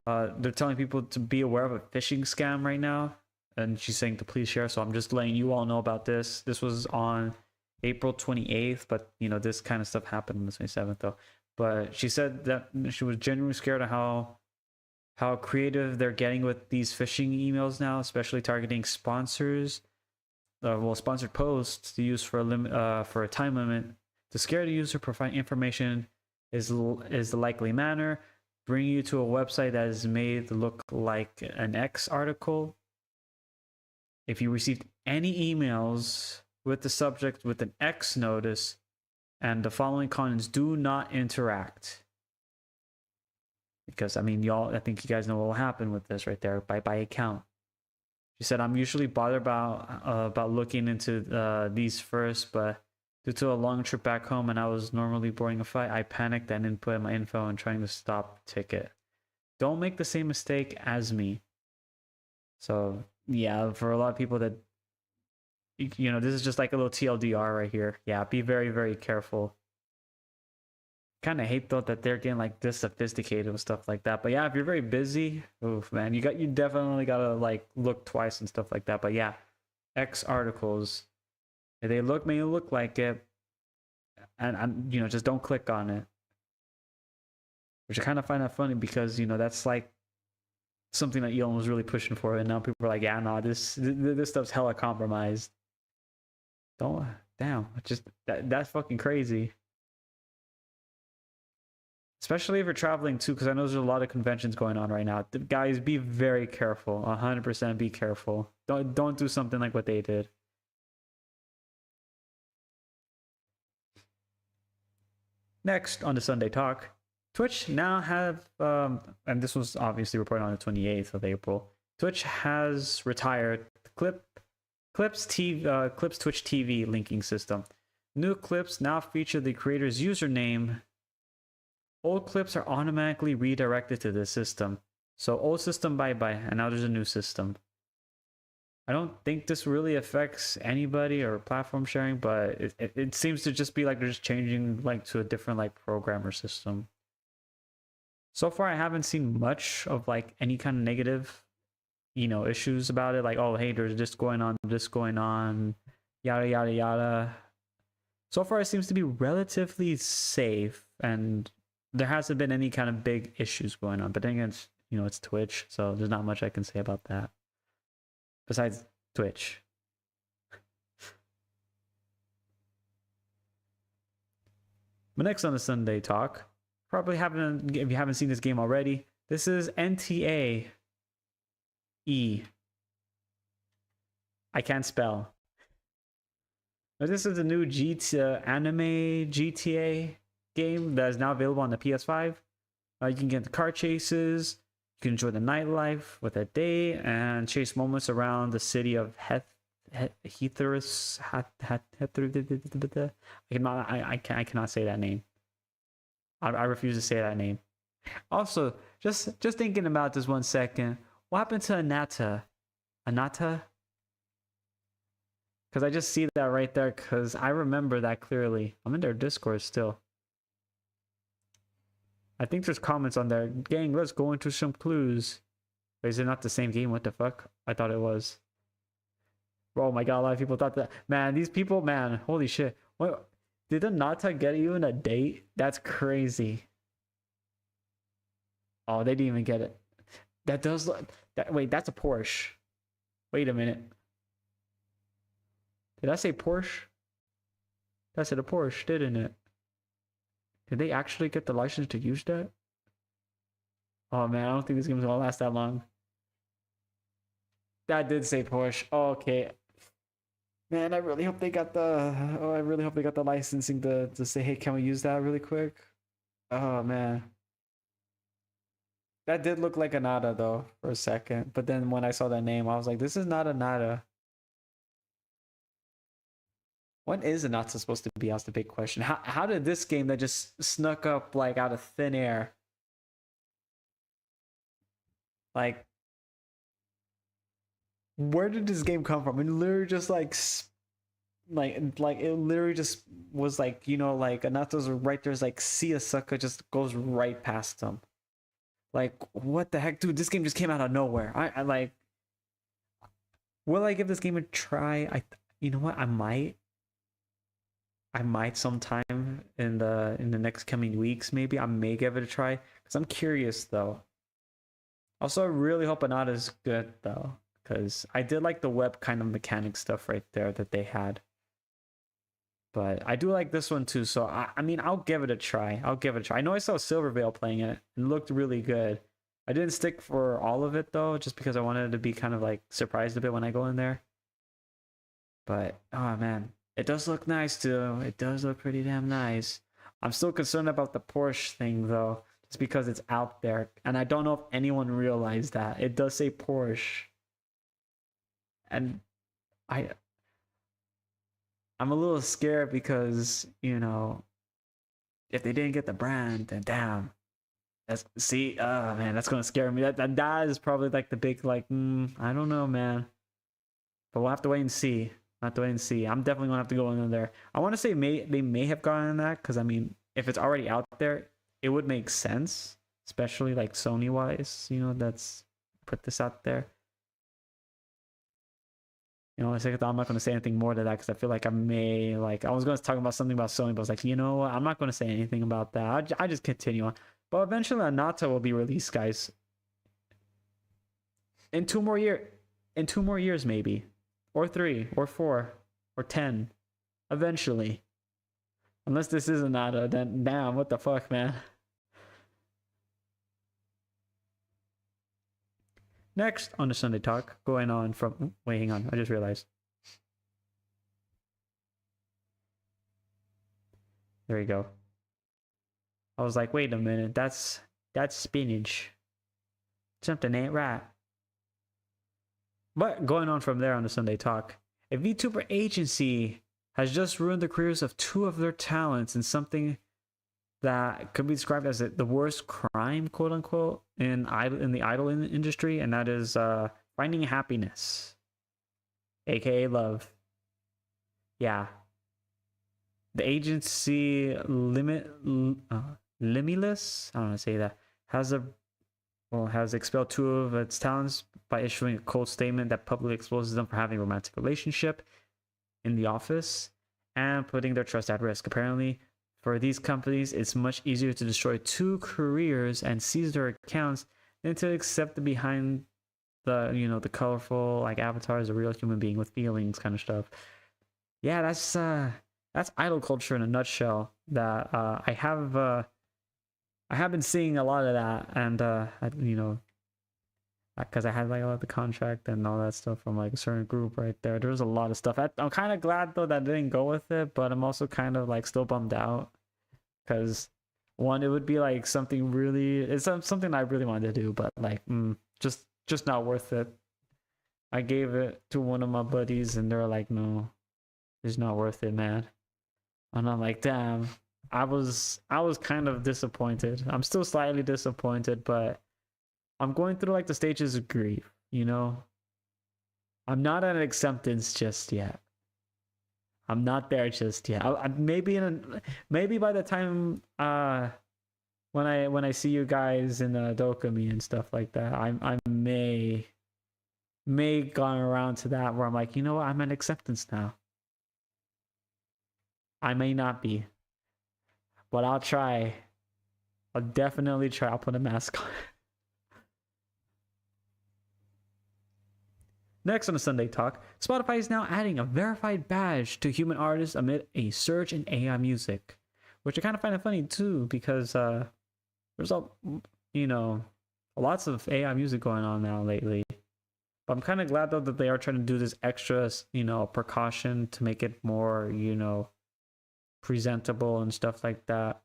Speaker 2: They're telling people to be aware of a phishing scam right now, and she's saying to please share. So I'm just letting you all know about this. This was on April 28th, but you know this kind of stuff happened on the 27th though. But she said that she was genuinely scared of how creative they're getting with these phishing emails now, especially targeting sponsors. Sponsored posts to use for a time limit to scare the user. Provide information is the likely manner. Bring you to a website that is made to look like an X article. If you received any emails with the subject with an X notice and the following comments, do not interact. Because I mean, y'all, I think you guys know what will happen with this right there. By account. She said, I'm usually bothered about looking into these first, but due to a long trip back home and I was normally boarding a flight, I panicked and input my info and trying to stop ticket. Don't make the same mistake as me. So yeah, for a lot of people that, you know, this is just like a little TLDR right here. Yeah, be very, very careful. Kind of hate though that they're getting like this sophisticated with stuff like that. But yeah, if you're very busy, oof, man, you definitely gotta like look twice and stuff like that. But yeah, X articles, if they may look like it, and you know, just don't click on it. Which I kind of find that funny because you know that's like something that Elon was really pushing for, and now people are like, yeah, no, this stuff's hella compromised. Don't damn, just that's fucking crazy. Especially if you're traveling too, because I know there's a lot of conventions going on right now. Guys, be very careful. 100% be careful. Don't do something like what they did. Next on the Sunday Talk, Twitch now have, and this was obviously reported on the 28th of April. Twitch has retired the Clips Twitch TV linking system. New clips now feature the creator's username. Old clips are automatically redirected to this system. So old system bye-bye, and now there's a new system. I don't think this really affects anybody or platform sharing, but it seems to just be like they're just changing like to a different like programmer system. So far, I haven't seen much of like any kind of negative, you know, issues about it. Like, oh, hey, there's this going on, yada, yada, yada. So far, it seems to be relatively safe, and there hasn't been any kind of big issues going on. But then again, you know, it's Twitch, so there's not much I can say about that. Besides Twitch. But next on the Sunday Talk, probably haven't, if you haven't seen this game already, this is NTA E. I can't spell. But this is a new anime GTA game that is now available on the PS5. You can get the car chases, you can enjoy the nightlife with a day, and chase moments around the city of Heathorus. I cannot say that name. I refuse to say that name. Also, just thinking about this 1 second, what happened to Anata? Anata? Because I just see that right there, because I remember that clearly. I'm in their Discord still. I think there's comments on there. Gang, let's go into some clues. Wait, is it not the same game? What the fuck? I thought it was. Oh my god, a lot of people thought that. Man, these people, man, holy shit. What? Did the Nata get even a date? That's crazy. Oh, they didn't even get it. That does look... Wait, that's a Porsche. Wait a minute. Did I say Porsche? That said a Porsche, didn't it? Did they actually get the license to use that? Oh man, I don't think this game's gonna last that long. That did say Porsche. Oh, okay. Man, I really hope they got the. Oh, I really hope they got the licensing to say, hey, can we use that really quick? Oh man, that did look like a Nada though for a second, but then when I saw that name, I was like, this is not a Nada. When is a Nata supposed to be? That's the big question. How did this game that just snuck up like out of thin air, like where did this game come from? It literally just like it literally just was like, you know, like Anato's right there's like see a sucker just goes right past them. Like what the heck, dude? This game just came out of nowhere. I like. Will I give this game a try? You know what? I might sometime in the next coming weeks. Maybe I may give it a try because I'm curious though. Also, I really hope Anata's good though, because I did like the web kind of mechanic stuff right there that they had. But I do like this one too, so I mean, I'll give it a try. I'll give it a try. I know I saw Silvervale playing it and it looked really good. I didn't stick for all of it though, just because I wanted to be kind of like surprised a bit when I go in there. But oh man, it does look nice too. It does look pretty damn nice. I'm still concerned about the Porsche thing though, just because it's out there, and I don't know if anyone realized that it does say Porsche, and I I'm a little scared because, you know, if they didn't get the brand, then damn. That's see, oh man, that's gonna scare me. That is probably like the big like, I don't know, man. But we'll have to wait and see. We'll have to wait and see. I'm definitely gonna have to go in there. I want to say they may have gotten that because I mean, if it's already out there, it would make sense, especially like Sony wise. You know, that's put this out there. You know, I'm not going to say anything more to that because I feel like I may, like, I was going to talk about something about Sony, but I was like, you know what? I'm not going to say anything about that. I just continue on. But eventually, Anata will be released, guys. In 2 more years, maybe, or 3, or 4, or 10. Eventually, unless this is Anata, then damn, what the fuck, man. Next on the Sunday Talk, going on from. Wait, hang on. I just realized. There we go. I was like, wait a minute, that's spinach. Something ain't right. But going on from there on the Sunday Talk, a VTuber agency has just ruined the careers of 2 of their talents in something that could be described as the worst crime, quote unquote, in the idol industry, and that is finding happiness, aka love. Yeah, the agency Limitless, I don't know how to say that, has expelled 2 of its talents by issuing a cold statement that publicly exposes them for having a romantic relationship in the office and putting their trust at risk. Apparently, for these companies, it's much easier to destroy 2 careers and seize their accounts than to accept the behind the, you know, the colorful like avatar as a real human being with feelings kind of stuff. Yeah, that's idol culture in a nutshell. That I have been seeing a lot of that, and you know, because I had like a lot of the contract and all that stuff from like a certain group right there. There was a lot of stuff. I'm kind of glad though that I didn't go with it, but I'm also kind of like still bummed out because one, it would be like something really, it's something I really wanted to do, but like just not worth it. I gave it to one of my buddies, and they're like, no, it's not worth it, man. And I'm like, damn. I was kind of disappointed. I'm still slightly disappointed, but I'm going through like the stages of grief, you know? I'm not at an acceptance just yet. I'm not there just yet. Maybe maybe by the time when I see you guys in Dokami and stuff like that, I may gone around to that where I'm like, you know what? I'm at acceptance now. I may not be, but I'll try. I'll definitely try. I'll put a mask on. Next on the Sunday Talk, Spotify is now adding a verified badge to human artists amid a surge in AI music, which I kind of find it funny too because there's lots of AI music going on now lately. But I'm kind of glad though that they are trying to do this extra, precaution to make it more, presentable and stuff like that.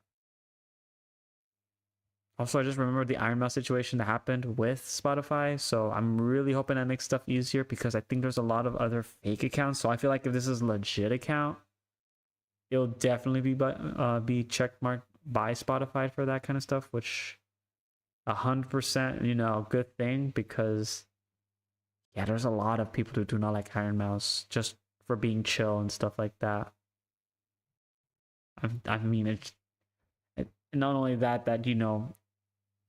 Speaker 2: Also, I just remembered the Iron Mouse situation that happened with Spotify, so I'm really hoping that makes stuff easier because I think there's a lot of other fake accounts. So I feel like if this is a legit account, it'll definitely be check marked by Spotify for that kind of stuff, which 100%, good thing because yeah, there's a lot of people who do not like Iron Mouse just for being chill and stuff like that. I mean, it not only that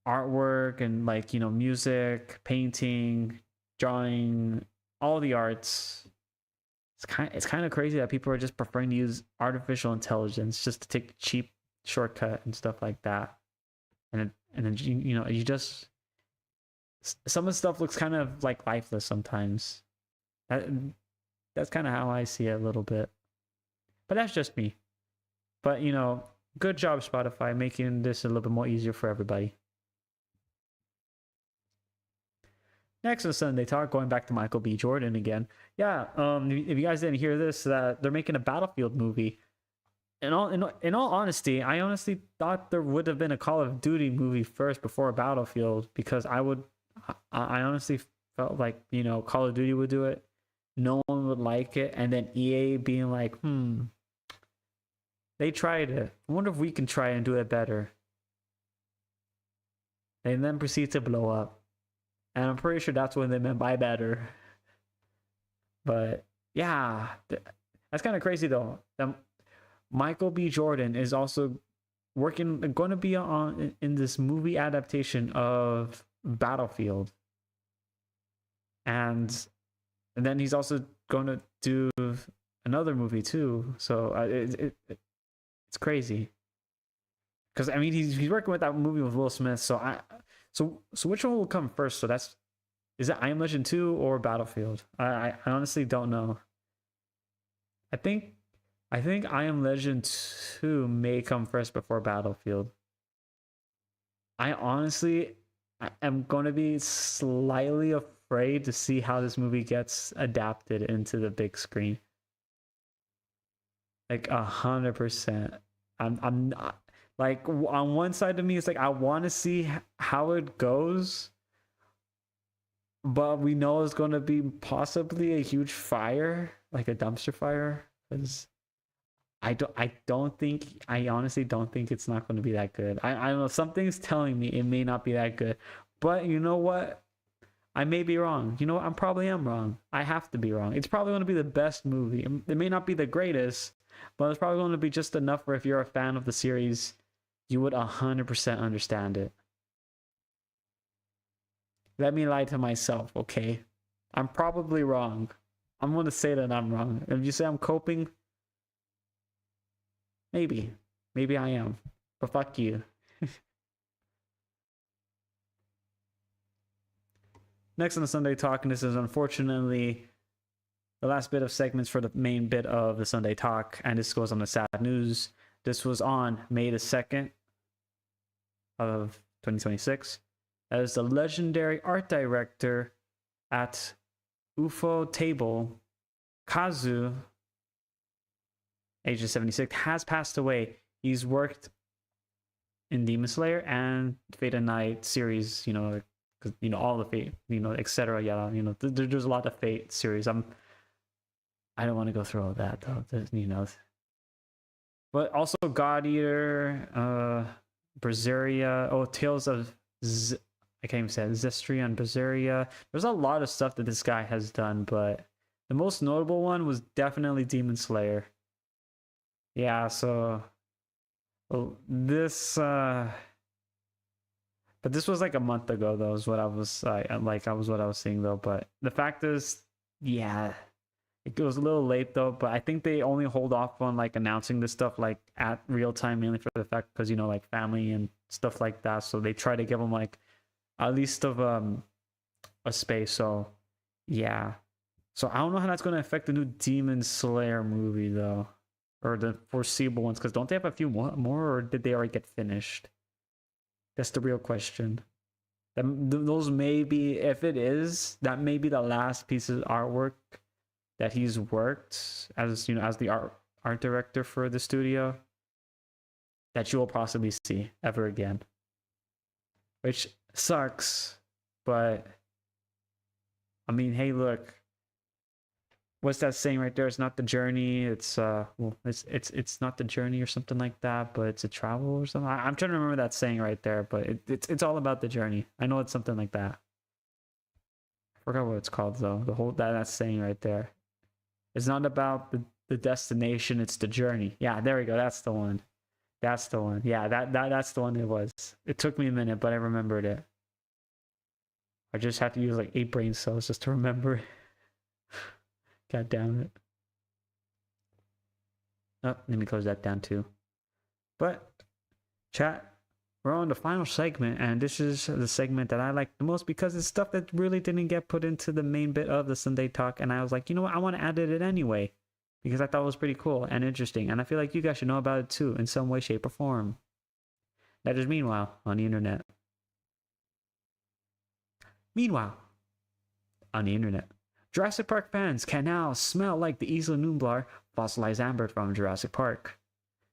Speaker 2: artwork and like music, painting, drawing, all the arts. It's kind of crazy that people are just preferring to use artificial intelligence just to take the cheap shortcut and stuff like that. And then you just some of the stuff looks kind of like lifeless sometimes. That's kind of how I see it a little bit. But that's just me. But good job Spotify making this a little bit more easier for everybody. Next on Sunday Talk, going back to Michael B. Jordan again. Yeah, if you guys didn't hear this, they're making a Battlefield movie. In all honesty, I honestly thought there would have been a Call of Duty movie first before a Battlefield because I honestly felt like Call of Duty would do it, no one would like it, and then EA being like, they tried it. I wonder if we can try and do it better. And then proceed to blow up. And I'm pretty sure that's what they meant by better. But yeah, that's kind of crazy though. Michael B. Jordan is also going to be in this movie adaptation of Battlefield. And then he's also going to do another movie too. So it's crazy. Because I mean he's working with that movie with Will Smith. So which one will come first? So is it I Am Legend 2 or Battlefield? I honestly don't know. I think I Am Legend 2 may come first before Battlefield. I honestly am going to be slightly afraid to see how this movie gets adapted into the big screen. Like 100%. I'm not, like on one side of me it's like I want to see how it goes, but we know it's going to be possibly a huge fire, like a dumpster fire, because I honestly don't think it's not going to be that good. I don't know, something's telling me it may not be that good, but you know what, I may be wrong. You know what, I probably am wrong. I have to be wrong. It's probably going to be the best movie. It may not be the greatest, but it's probably going to be just enough where if you're a fan of the series, you would 100% understand it. Let me lie to myself, okay? I'm probably wrong. I'm going to say that I'm wrong. If you say I'm coping, maybe I am. But fuck you. Next on the Sunday Talk, and this is unfortunately the last bit of segments for the main bit of the Sunday Talk, and this goes on the sad news. This was on May the 2nd of 2026. As the legendary art director at UFO Table, Kazu, age of 76, has passed away. He's worked in Demon Slayer and Fate and Night series, all the Fate, etc. Yeah, there's a lot of Fate series. I don't want to go through all that though. But also God Eater, Berseria, Tales of I can't even say it, Zestria and Berseria. There's a lot of stuff that this guy has done, but the most notable one was definitely Demon Slayer. Yeah, so this but this was like a month ago though, is what I was what I was seeing though. But the fact is, yeah, it was a little late though, but I think they only hold off on like announcing this stuff like at real time, mainly for the fact because like family and stuff like that. So they try to give them like at least of a space. So yeah. So I don't know how that's gonna affect the new Demon Slayer movie though. Or the foreseeable ones, because don't they have a few more, or did they already get finished? That's the real question. Those may be, if it is, that may be the last piece of artwork that he's worked as, as the art director for the studio that you will possibly see ever again. Which sucks, but I mean, hey, look, what's that saying right there? It's not the journey. It's it's not the journey or something like that, but it's a travel or something. I'm trying to remember that saying right there, but it's all about the journey. I know it's something like that. I forgot what it's called though. The whole that saying right there. It's not about the destination. It's the journey. Yeah, there we go. That's the one. That's the one. Yeah, that's the one it was. It took me a minute, but I remembered it. I just had to use like 8 brain cells just to remember it. God damn it. Oh, let me close that down too. But, chat, we're on the final segment, and this is the segment that I like the most because it's stuff that really didn't get put into the main bit of the Sunday talk, and I was like, you know what, I want to add it anyway because I thought it was pretty cool and interesting, and I feel like you guys should know about it too in some way, shape, or form. That is meanwhile on the internet. Meanwhile, on the internet, Jurassic Park fans can now smell like the Isla Nublar fossilized amber from Jurassic Park.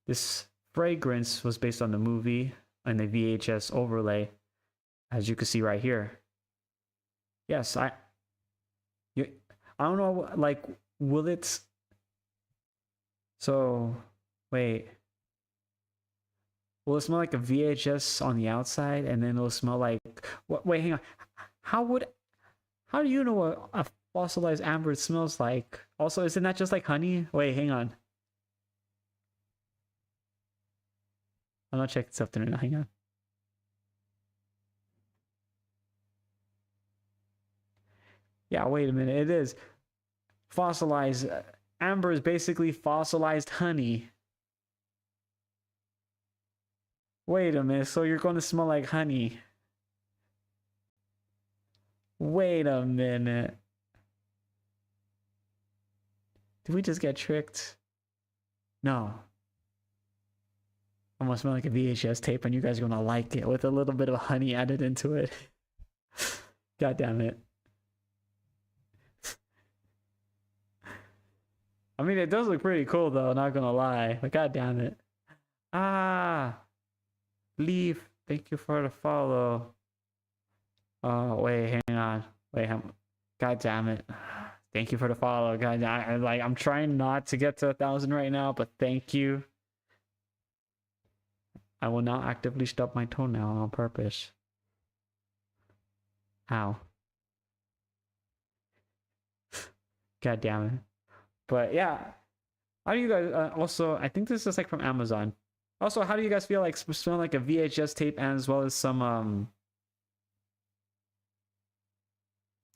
Speaker 2: This fragrance was based on the movie and the VHS overlay, as you can see right here. Yes, I don't know, like, will it... So, wait. Will it smell like a VHS on the outside, and then it'll smell like... Wait, hang on. How do you know what a fossilized amber smells like? Also, isn't that just like honey? Wait, hang on. I'm not checking something right now. Hang on. Yeah, wait a minute. It is fossilized. Amber is basically fossilized honey. Wait a minute. So you're going to smell like honey. Wait a minute. Did we just get tricked? No. I'm gonna smell like a VHS tape and you guys are gonna like it with a little bit of honey added into it. God damn it. I mean, it does look pretty cool though, not gonna lie. But god damn it. Ah. Leave. Thank you for the follow. Oh, wait, hang on. Wait, god damn it. Thank you for the follow, guys. I'm trying not to get to 1,000 right now, but thank you. I will not actively stub my toenail on purpose. Ow. God damn it. But yeah, how do you guys? Also, I think this is like from Amazon. Also, how do you guys feel like smell like a VHS tape and as well as some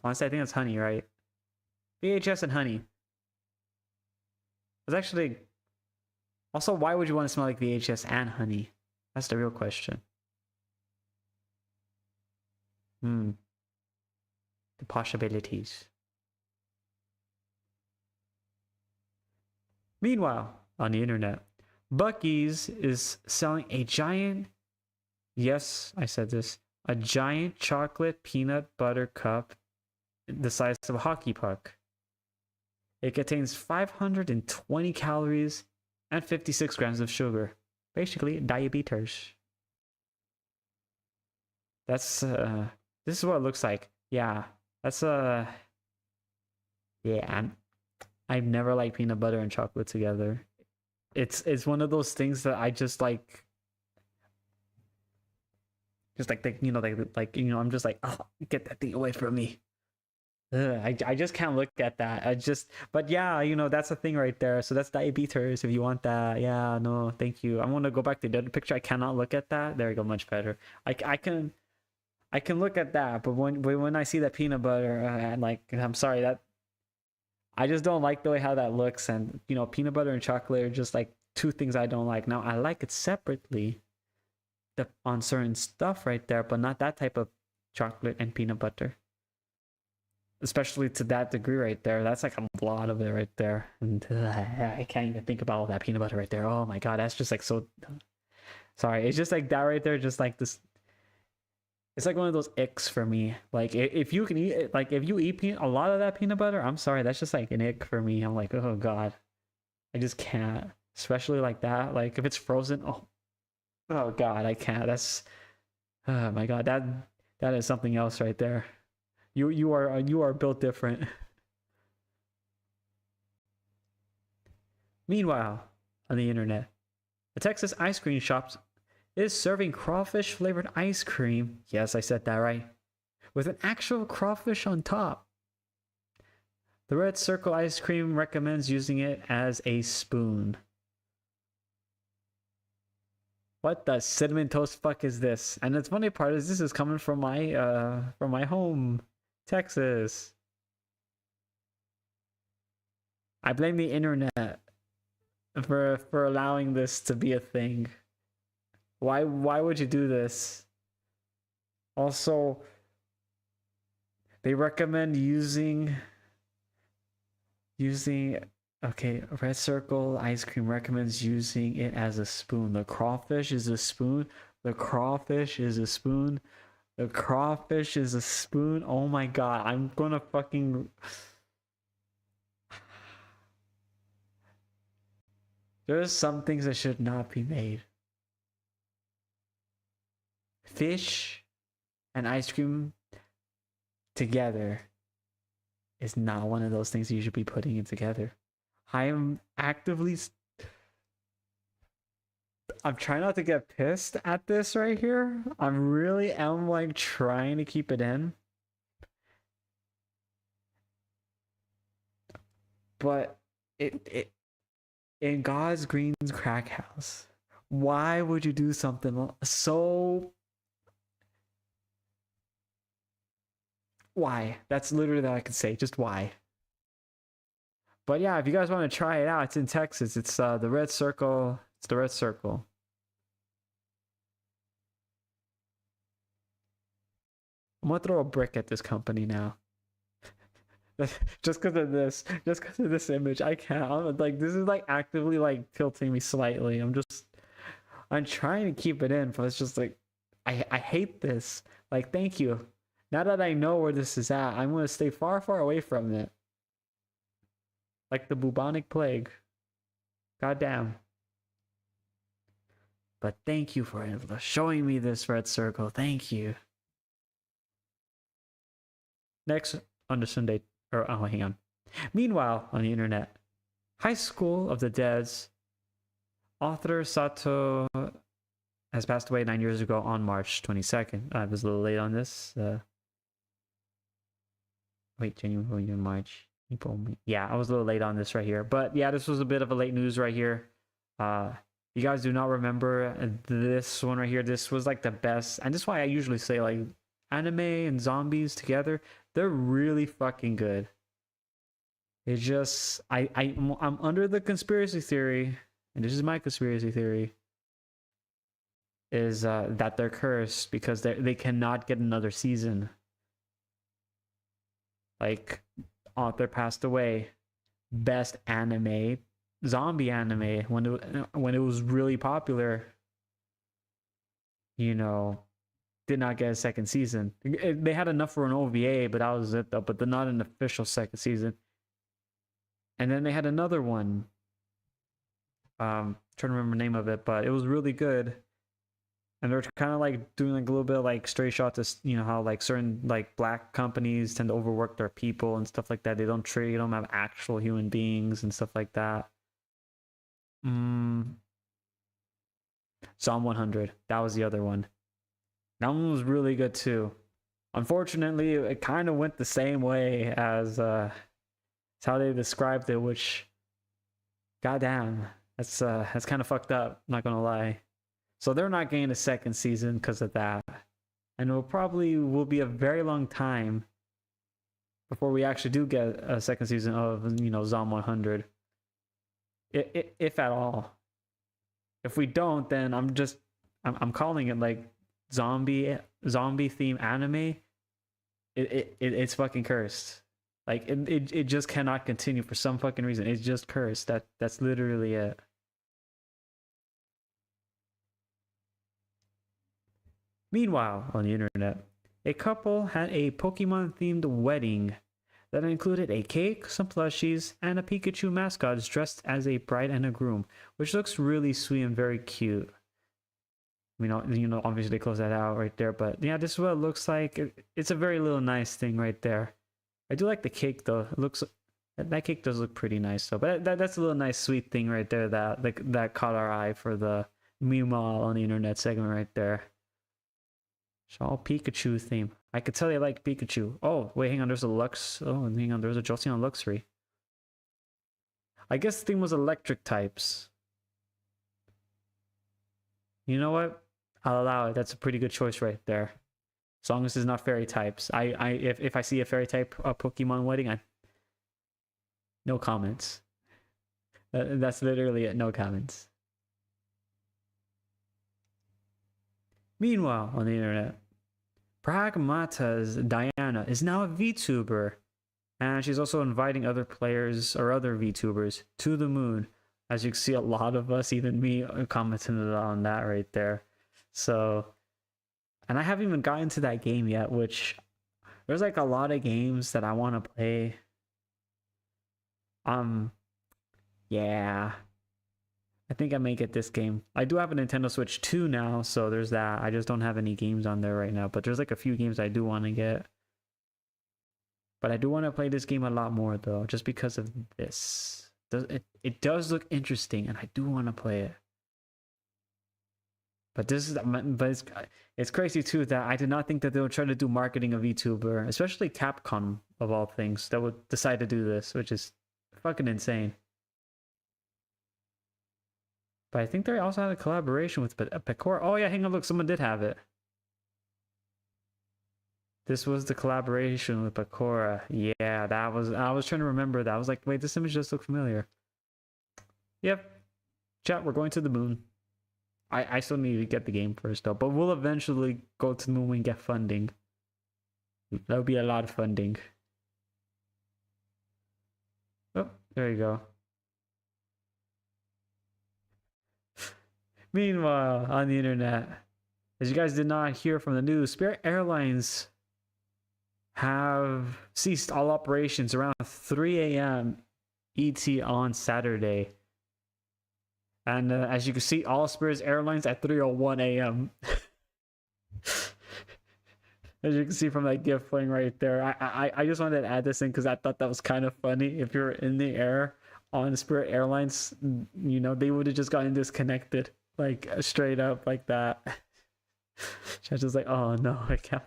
Speaker 2: honestly, I think it's honey, right? VHS and honey. It's actually... Also, why would you want to smell like VHS and honey? That's the real question. The possibilities. Meanwhile, on the internet, Buc-ee's is selling a giant... Yes, I said this. A giant chocolate peanut butter cup the size of a hockey puck. It contains 520 calories and 56 grams of sugar. Basically, diabetes. That's, this is what it looks like. Yeah, that's, yeah, I've never liked peanut butter and chocolate together. It's one of those things that I just like... Just like, I'm just like, oh, get that thing away from me. I just can't look at that. But yeah, that's a thing right there. So that's diabetes if you want that. Yeah, no, thank you. I want to go back to the other picture. I cannot look at that. There we go, much better. I can look at that, but when I see that peanut butter, and I'm sorry, that I just don't like the way how that looks. And peanut butter and chocolate are just like two things I don't like. Now I like it separately, on certain stuff right there, but not that type of chocolate and peanut butter. Especially to that degree right there. That's like a lot of it right there. And I can't even think about all that peanut butter right there. Oh my god, that's just like so... Sorry, it's just like that right there, just like this... It's like one of those icks for me. Like if you can eat it, like if you eat a lot of that peanut butter, I'm sorry, that's just like an ick for me. I'm like, oh god, I just can't. Especially like that. Like if it's frozen, oh god, I can't. That's oh my god, that is something else right there. You are built different. Meanwhile, on the internet, a Texas ice cream shop is serving crawfish flavored ice cream. Yes, I said that right. With an actual crawfish on top. The Red Circle ice cream recommends using it as a spoon. What the cinnamon toast fuck is this? And the funny part is this is coming from my home, Texas. I blame the internet for allowing this to be a thing. Why would you do this? Also, they recommend using okay, Red Circle ice cream recommends using it as a spoon. The crawfish is a spoon. The crawfish is a spoon. The crawfish is a spoon. Oh my god, I'm gonna fucking there's some things that should not be made. Fish and ice cream together is not one of those things you should be putting it together. I'm trying not to get pissed at this right here. I'm really am like trying to keep it in. But it in God's Green's crack house, why would you do something so why? That's literally all I can say. Just why. But yeah, if you guys want to try it out, it's in Texas. It's the Red Circle. It's the Red Circle. I'm gonna throw a brick at this company now. Just because of this. Just because of this image. I can't. I'm like, this is like actively like tilting me slightly. I'm trying to keep it in, but it's just like I hate this. Like, thank you. Now that I know where this is at, I'm gonna stay far, far away from it. Like the bubonic plague. Goddamn. But thank you for showing me this, Red Circle. Thank you. Next on the Sunday, or oh, hang on. Meanwhile, on the internet, High School of the Dead's author Sato has passed away 9 years ago on March 22nd. I was a little late on this. Wait, January, March, April. Yeah, I was a little late on this right here. But yeah, this was a bit of a late news right here. You guys do not remember this one right here. This was like the best. And this is why I usually say like anime and zombies together. They're really fucking good. It's just, I'm under the conspiracy theory, and this is my conspiracy theory, is that they're cursed because they cannot get another season. Like, author passed away. Best anime, zombie anime, when it was really popular, you know, did not get a second season. They had enough for an OVA, but that was it though. But they're not an official second season. And then they had another one. Trying to remember the name of it, but it was really good. And they're kind of like doing like a little bit of like straight shot to, you know, how like certain like black companies tend to overwork their people and stuff like that. They don't treat them have actual human beings and stuff like that. Psalm 100. That was the other one. That one was really good too. Unfortunately, it kind of went the same way as how they described it, which, goddamn, that's kind of fucked up. Not gonna lie. So they're not getting a second season because of that, and will be a very long time before we actually do get a second season of, you know, Zom 100, if at all. If we don't, then I'm calling it like zombie theme anime. It's fucking cursed. Like it just cannot continue for some fucking reason. It's just cursed. That's literally it. Meanwhile, on the internet, a couple had a Pokemon themed wedding that included a cake, some plushies, and a Pikachu mascot dressed as a bride and a groom, which looks really sweet and very cute. I mean, obviously they close that out right there, but yeah, this is what it looks like. It's a very little nice thing right there. I do like the cake though. It looks that cake does look pretty nice though. But that's a little nice sweet thing right there that caught our eye for the Meemaw on the internet segment right there. It's all Pikachu theme. I could tell you like Pikachu. Oh wait, hang on. There's a Lux. Oh, hang on. There's a Jolteon Luxray. I guess the theme was electric types. You know what? I'll allow it. That's a pretty good choice right there. As long as it's not fairy types. If I see a fairy type Pokemon wedding, no comments. That's literally it. No comments. Meanwhile, on the internet, Pragmata's Diana is now a VTuber, and she's also inviting other players or other VTubers to the moon. As you can see, a lot of us, even me, commented on that right there. So, and I haven't even gotten to that game yet, which there's like a lot of games that I want to play. Yeah, I think I may get this game. I do have a Nintendo Switch 2 now, so there's that. I just don't have any games on there right now, but there's like a few games I do want to get. But I do want to play this game a lot more though, just because of this. It does look interesting, and I do want to play it. But it's crazy too that I did not think that they would try to do marketing of VTuber, especially Capcom of all things, that would decide to do this, which is fucking insane. But I think they also had a collaboration with Pecora. Oh yeah, hang on, look, someone did have it. This was the collaboration with Pecora. Yeah, I was trying to remember that. I was like, wait, this image does look familiar. Yep. Chat, we're going to the moon. I still need to get the game first though, but we'll eventually go to the moon and get funding. That'll be a lot of funding. Oh, there you go. Meanwhile, on the internet, as you guys did not hear from the news, Spirit Airlines have ceased all operations around 3 a.m. ET on Saturday. And as you can see, all Spirit Airlines at 3:01 a.m. As you can see from that GIF playing right there. I just wanted to add this in because I thought that was kind of funny. If you're in the air on Spirit Airlines, they would have just gotten disconnected. Like straight up like that. She's just like, oh no, I can't.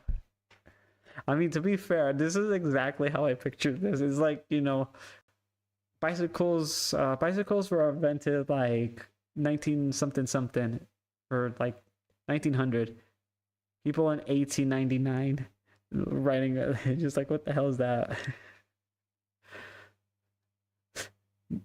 Speaker 2: I mean, to be fair, this is exactly how I pictured this. It's like, bicycles were invented like 19 something something, or like 1900. People in 1899 writing, just like, what the hell is that?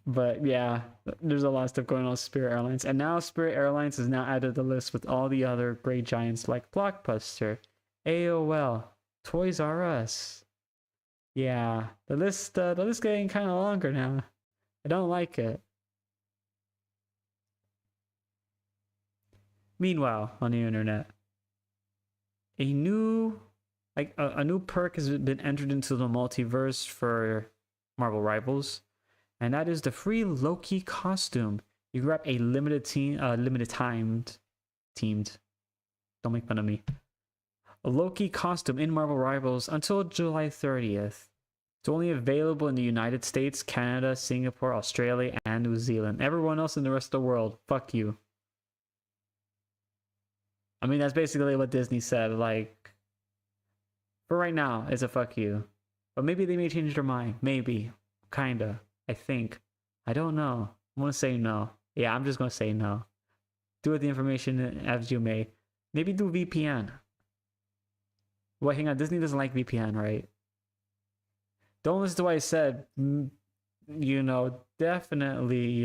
Speaker 2: But yeah, there's a lot of stuff going on with Spirit Airlines, and now Spirit Airlines is now added to the list with all the other great giants like Blockbuster, AOL, Toys R Us. Yeah, the list getting kind of longer now. I don't like it. Meanwhile, on the internet, a new perk has been entered into the multiverse for Marvel Rivals, and that is the free Loki costume. You grab a limited timed. Don't make fun of me. A Loki costume in Marvel Rivals until July 30th. It's only available in the United States, Canada, Singapore, Australia, and New Zealand. Everyone else in the rest of the world, fuck you. I mean, that's basically what Disney said. Like, for right now, it's a fuck you. But maybe they may change their mind. Maybe. Kinda. I think. I don't know. I'm gonna say no. Yeah, I'm just gonna say no. Do with the information as you may. Maybe do VPN. Wait, hang on. Disney doesn't like VPN, right? Don't listen to what I said. Definitely,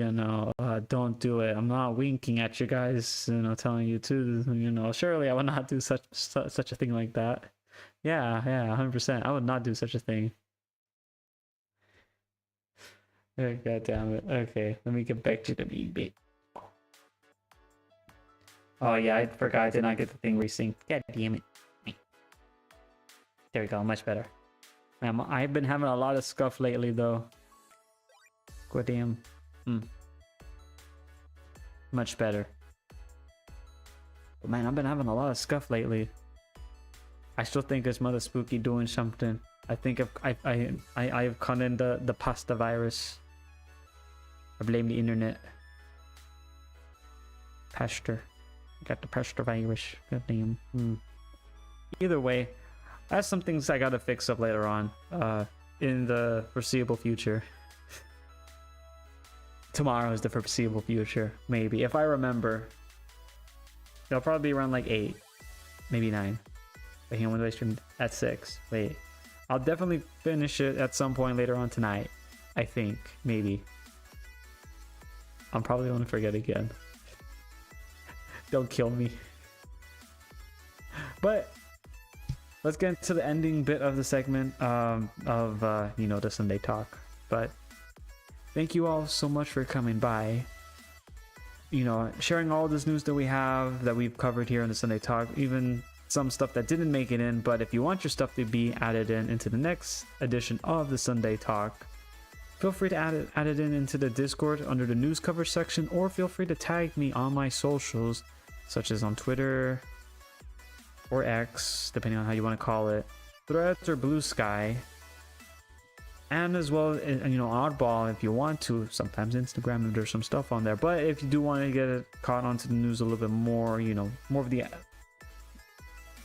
Speaker 2: don't do it. I'm not winking at you guys, telling you to, surely I would not do such a thing like that. Yeah, 100%. I would not do such a thing. Oh, God damn it. Okay, let me get back to the meat bit. Oh yeah, I forgot I did not get the thing resynced. God damn it. There we go, much better. Man, I've been having a lot of scuff lately though. God damn. Much better. But man, I've been having a lot of scuff lately. I still think it's Mother Spooky doing something. I think I've caught in the pasta virus. I blame the internet. Pastor. Got the pastor virus. God damn. Either way, I have some things I gotta fix up later on. In the foreseeable future. Tomorrow is the foreseeable future. Maybe. If I remember. It'll probably be around like 8. Maybe 9. But hang on, when do I stream? At 6. Wait. I'll definitely finish it at some point later on tonight. I think. Maybe. I'm probably gonna forget again. Don't kill me. But let's get into the ending bit of the segment of you know, the Sunday talk. But thank you all so much for coming by. You know, sharing all this news that we have, that we've covered here in the Sunday talk, even some stuff that didn't make it in. But if you want your stuff to be added in into the next edition of the Sunday talk, feel free to add it into the Discord under the news cover section, or feel free to tag me on my socials, such as on Twitter or X, depending on how you want to call it, Threads or Blue Sky, and as well, you know, Oddball if you want to. Sometimes Instagram, if there's some stuff on there. But if you do want to get it caught onto the news a little bit more, you know, more of the,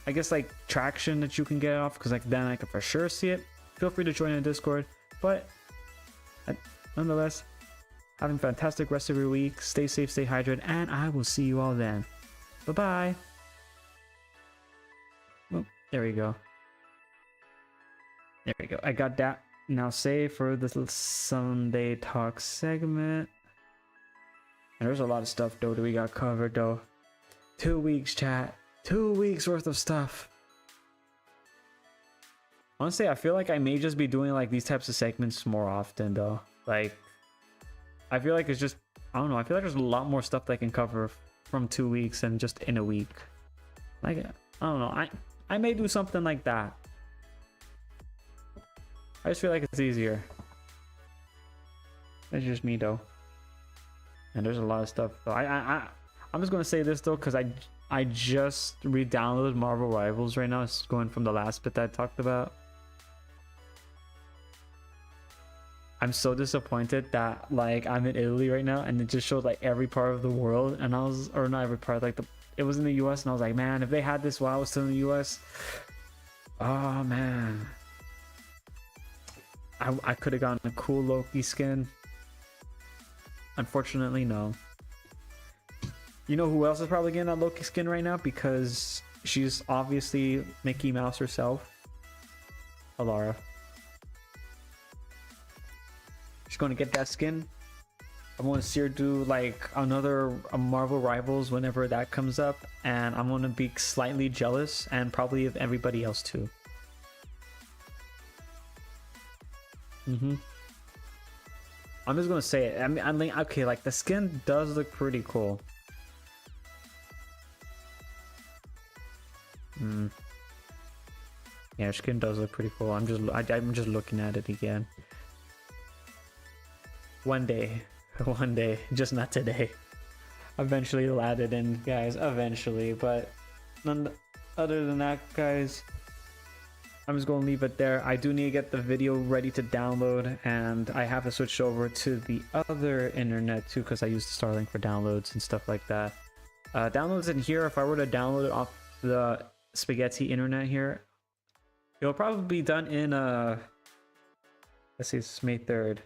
Speaker 2: I guess, like traction that you can get off, because like then I can for sure see it. Feel free to join the Discord. But nonetheless, having a fantastic rest of your week. Stay safe, stay hydrated, and I will see you all then. Bye-bye. Well, there we go. There we go. I got that now saved for this little Sunday talk segment. And there's a lot of stuff though that we got covered though. 2 weeks, chat. 2 weeks worth of stuff. Honestly, I feel like I may just be doing like these types of segments more often though. Like, I feel like it's just, I don't know, I feel like there's a lot more stuff that I can cover from 2 weeks than just in a week. Like, I don't know, I may do something like that. I just feel like it's easier. That's just me though. And there's a lot of stuff though. I'm just gonna say this though, because I just re-downloaded Marvel Rivals right now. It's going from the last bit that I talked about. I'm so disappointed that like I'm in Italy right now and it just showed like every part of the world, and I was, or not every part, like it was in the US, and I was like, man, if they had this while I was still in the US, oh man, I could have gotten a cool Loki skin. Unfortunately, no. You know who else is probably getting a Loki skin right now, because she's obviously Mickey Mouse herself? Alara. She's going to get that skin. I'm going to see her do like another Marvel Rivals whenever that comes up, and I'm going to be slightly jealous, and probably of everybody else too. I'm just gonna say it. I mean, okay, like the skin does look pretty cool. Yeah, skin does look pretty cool. I'm just looking at it again. One day, just not today. Eventually, it'll add it in, guys. Eventually, but other than that, guys, I'm just gonna leave it there. I do need to get the video ready to download, and I have to switch over to the other internet too, because I use the Starlink for downloads and stuff like that. Downloads in here, if I were to download it off the spaghetti internet here, it'll probably be done in let's see, it's May 3rd.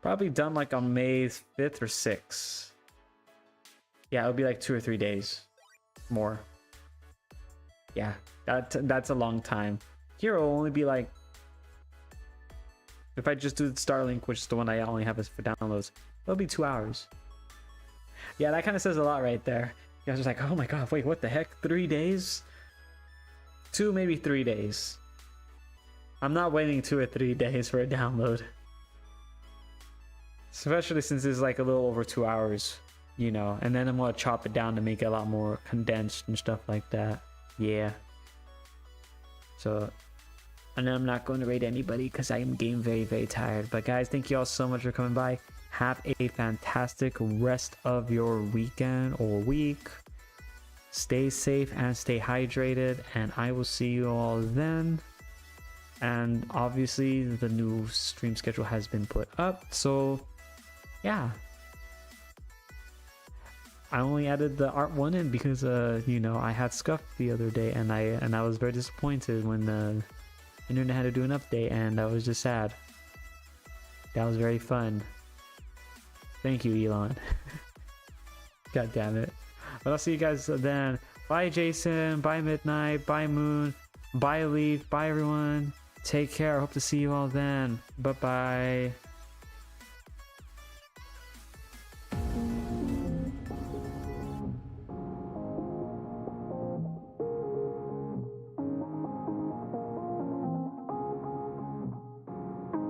Speaker 2: Probably done like on May 5th or 6th. Yeah, it'll be like 2 or 3 days more. Yeah, that's a long time. Here it'll only be like, if I just do the Starlink, which is the one I only have is for downloads, it'll be 2 hours. Yeah, that kind of says a lot right there. You guys are like, oh my god, wait, what the heck? 3 days? 2, maybe 3 days. I'm not waiting 2 or 3 days for a download. Especially since it's like a little over 2 hours. you know, and then I'm gonna chop it down to make it a lot more condensed and stuff like that. Yeah. So, and then I'm not going to rate anybody because I am getting very, very tired. But guys, thank you all so much for coming by. Have a fantastic rest of your weekend or week. Stay safe and stay hydrated, and I will see you all then. And obviously the new stream schedule has been put up, so yeah. I only added the art one in because you know, I had scuff the other day, and I was very disappointed when the internet had to do an update, and I was just sad. That was very fun. Thank you, Elon. God damn it. But I'll see you guys then. Bye, Jason. Bye, Midnight. Bye, Moon. Bye, Leaf. Bye, everyone. Take care. I hope to see you all then. Bye-bye.